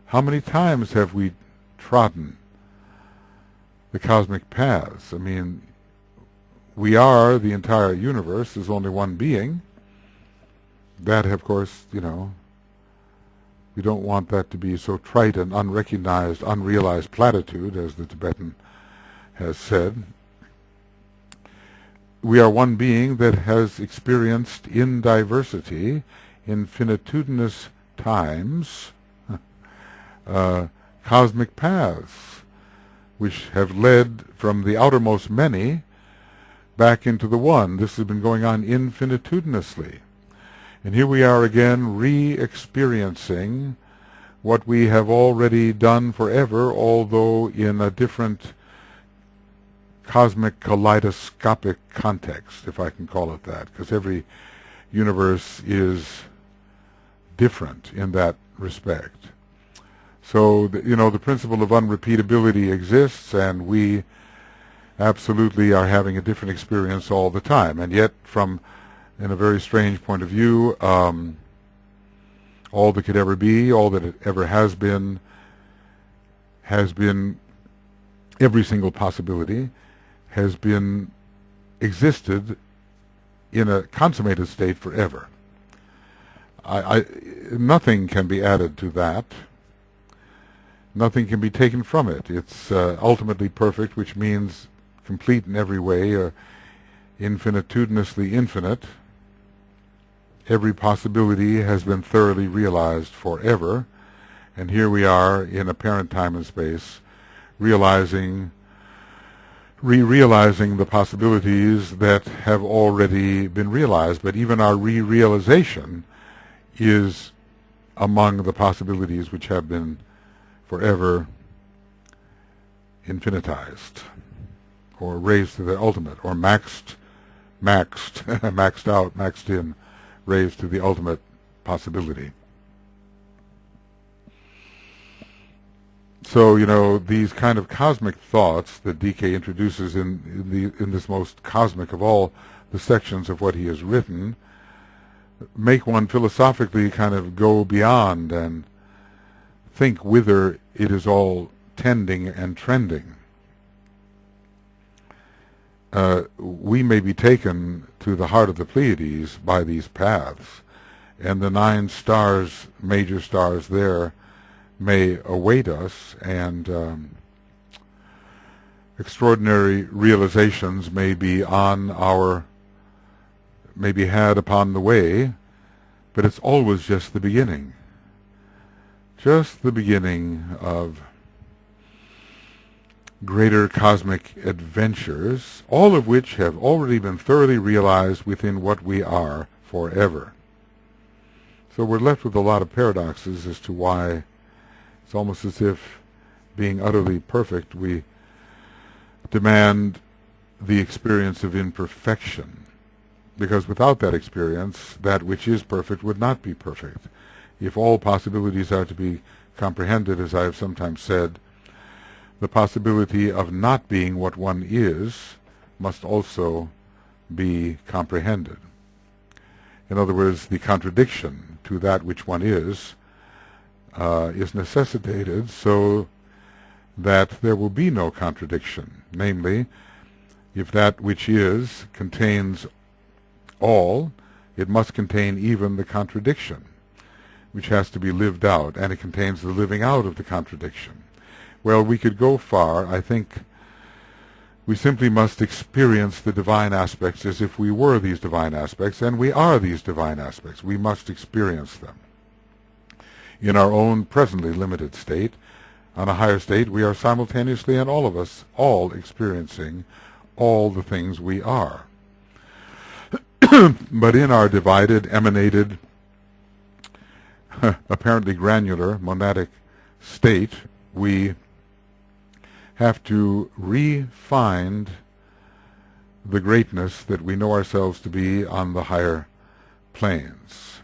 How many times have we trodden the cosmic paths? I mean, we are the entire universe. There's only one being. That, of course, we don't want that to be so trite and unrecognized, unrealized platitude, as the Tibetan has said. We are one being that has experienced in diversity, infinitudinous times, cosmic paths, which have led from the outermost many back into the one. This has been going on infinitudinously. And here we are again re-experiencing what we have already done forever, although in a different cosmic kaleidoscopic context, if I can call it that, because every universe is different in that respect. So, the principle of unrepeatability exists, and we absolutely are having a different experience all the time. And yet, in a very strange point of view, all that could ever be, all that it ever has been, every single possibility has been existed in a consummated state forever. Nothing can be added to that. Nothing can be taken from it. It's ultimately perfect, which means complete in every way, infinitudinously infinite. Every possibility has been thoroughly realized forever, and here we are in apparent time and space, re-realizing the possibilities that have already been realized, but even our re-realization is among the possibilities which have been forever infinitized, or raised to the ultimate, or maxed out, maxed in, raised to the ultimate possibility. So, these kind of cosmic thoughts that DK introduces in this most cosmic of all the sections of what he has written make one philosophically kind of go beyond and think whither it is all tending and trending. We may be taken to the heart of the Pleiades by these paths, and the 9 stars, major stars there, may await us, and extraordinary realizations may be had upon the way, but it's always just the beginning. Just the beginning of greater cosmic adventures, all of which have already been thoroughly realized within what we are forever. So we're left with a lot of paradoxes as to why it's almost as if, being utterly perfect, we demand the experience of imperfection. Because without that experience, that which is perfect would not be perfect. If all possibilities are to be comprehended, as I have sometimes said, the possibility of not being what one is must also be comprehended. In other words, the contradiction to that which one is necessitated so that there will be no contradiction. Namely, if that which is contains all, it must contain even the contradiction, which has to be lived out, and it contains the living out of the contradiction. Well, we could go far. I think we simply must experience the divine aspects as if we were these divine aspects, and we are these divine aspects. We must experience them. In our own presently limited state, on a higher state, we are simultaneously, and all of us, all experiencing all the things we are. But in our divided, emanated, apparently granular, monadic state, we have to re-find the greatness that we know ourselves to be on the higher planes.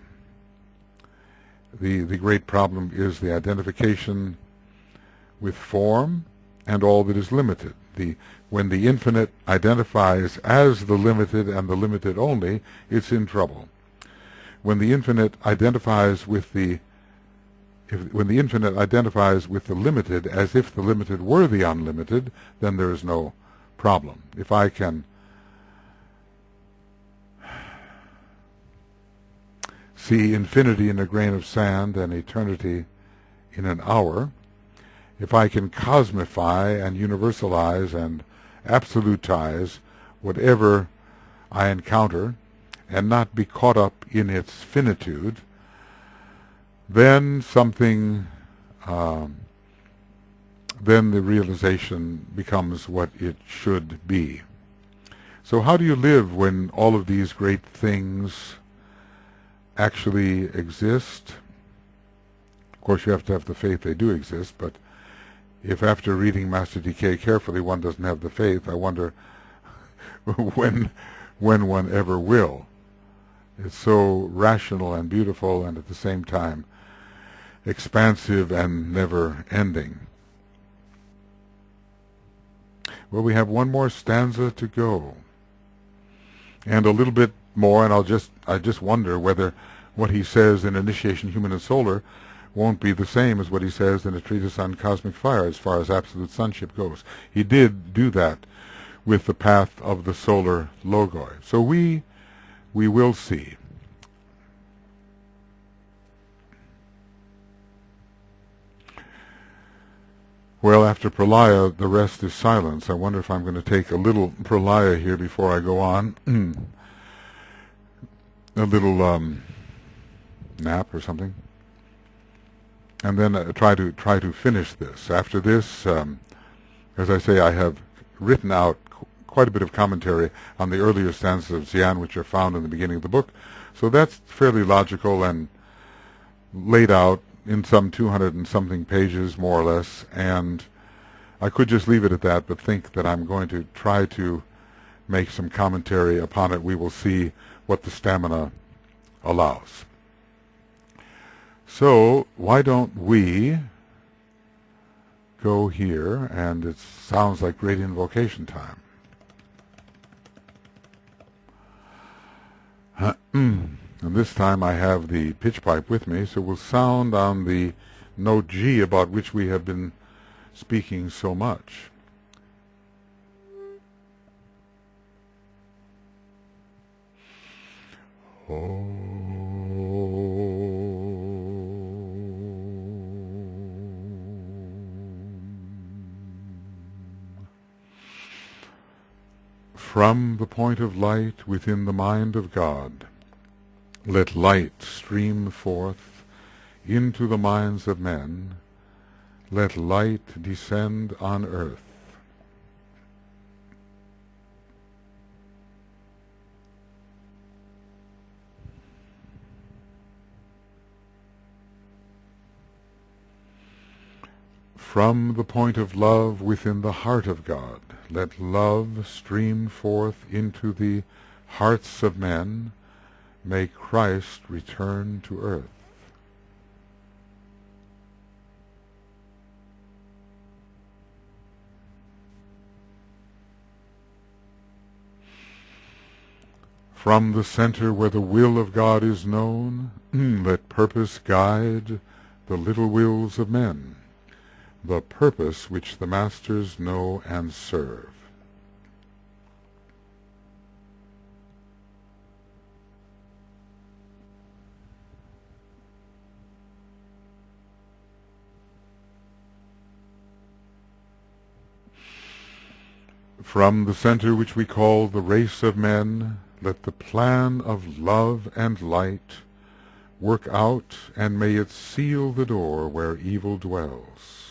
The great problem is the identification with form and all that is limited. When the infinite identifies as the limited and the limited only, it's in trouble. When the infinite identifies with the limited as if the limited were the unlimited, then there is no problem. If I can see infinity in a grain of sand and eternity in an hour, if I can cosmify and universalize and absolutize whatever I encounter and not be caught up in its finitude, then then the realization becomes what it should be. So how do you live when all of these great things actually exist? Of course, you have to have the faith they do exist, but if after reading Master D.K. carefully one doesn't have the faith, I wonder when one ever will. It's so rational and beautiful and at the same time expansive and never-ending. Well, we have one more stanza to go, and a little bit more, and I just wonder whether what he says in Initiation Human and Solar won't be the same as what he says in A Treatise on Cosmic Fire as far as absolute sonship goes. He did do that with the path of the solar logoi. So we will see. Well, after pralaya, the rest is silence. I wonder if I'm going to take a little pralaya here before I go on. A little nap or something. And then try to finish this. After this, as I say, I have written out quite a bit of commentary on the earlier stanzas of Xian, which are found in the beginning of the book. So that's fairly logical and laid out in some 200 and something pages, more or less, and I could just leave it at that, but think that I'm going to try to make some commentary upon it. We will see what the stamina allows. So why don't we go here, and it sounds like great invocation time. And this time I have the pitch pipe with me, so we'll sound on the note G about which we have been speaking so much. From the point of light within the mind of God, let light stream forth into the minds of men, let light descend on earth. From the point of love within the heart of God, let love stream forth into the hearts of men, may Christ return to earth. From the center where the will of God is known, let purpose guide the little wills of men, the purpose which the masters know and serve. From the center which we call the race of men, let the plan of love and light work out, and may it seal the door where evil dwells.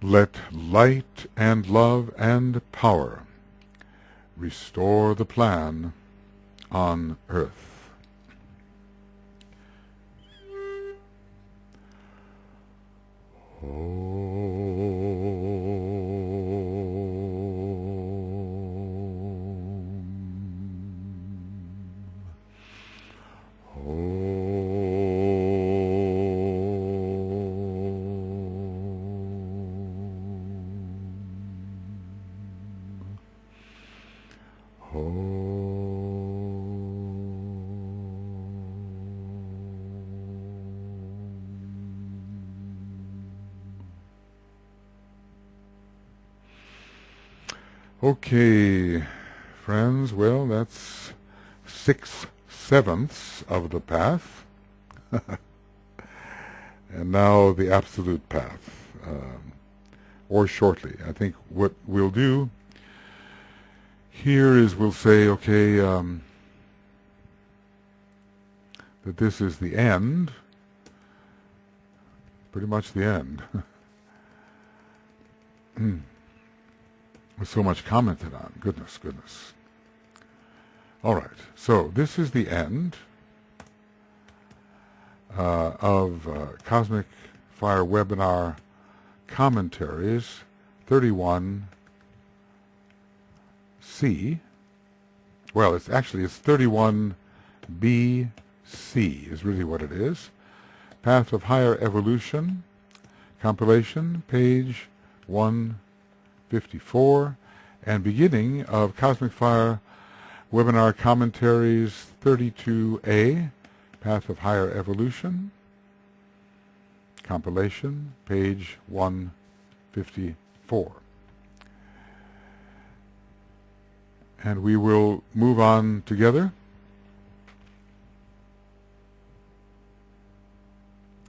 Let light and love and power restore the plan on earth. Okay, friends, well, that's 6/7 of the path. And now the absolute path, or shortly. I think what we'll do here is we'll say, okay, that this is the end, pretty much the end. With so much commented on. Goodness, goodness. All right, so this is the end of Cosmic Fire Webinar Commentaries 31C. Well, it's 31BC is really what it is. Path of Higher Evolution Compilation, page 154, and beginning of Cosmic Fire Webinar Commentaries 32A, Path of Higher Evolution, compilation, page 154. And we will move on together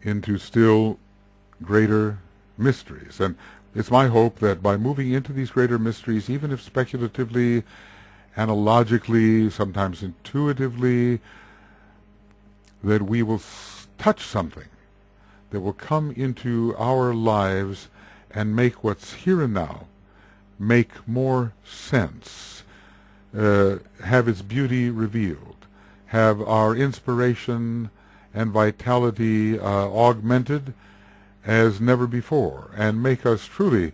into still greater mysteries. And it's my hope that by moving into these greater mysteries, even if speculatively, analogically, sometimes intuitively, that we will touch something that will come into our lives and make what's here and now make more sense, have its beauty revealed, have our inspiration and vitality augmented as never before, and make us truly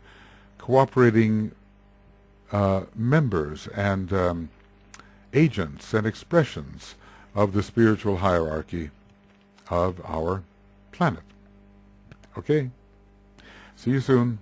cooperating members and agents and expressions of the spiritual hierarchy of our planet. Okay? See you soon.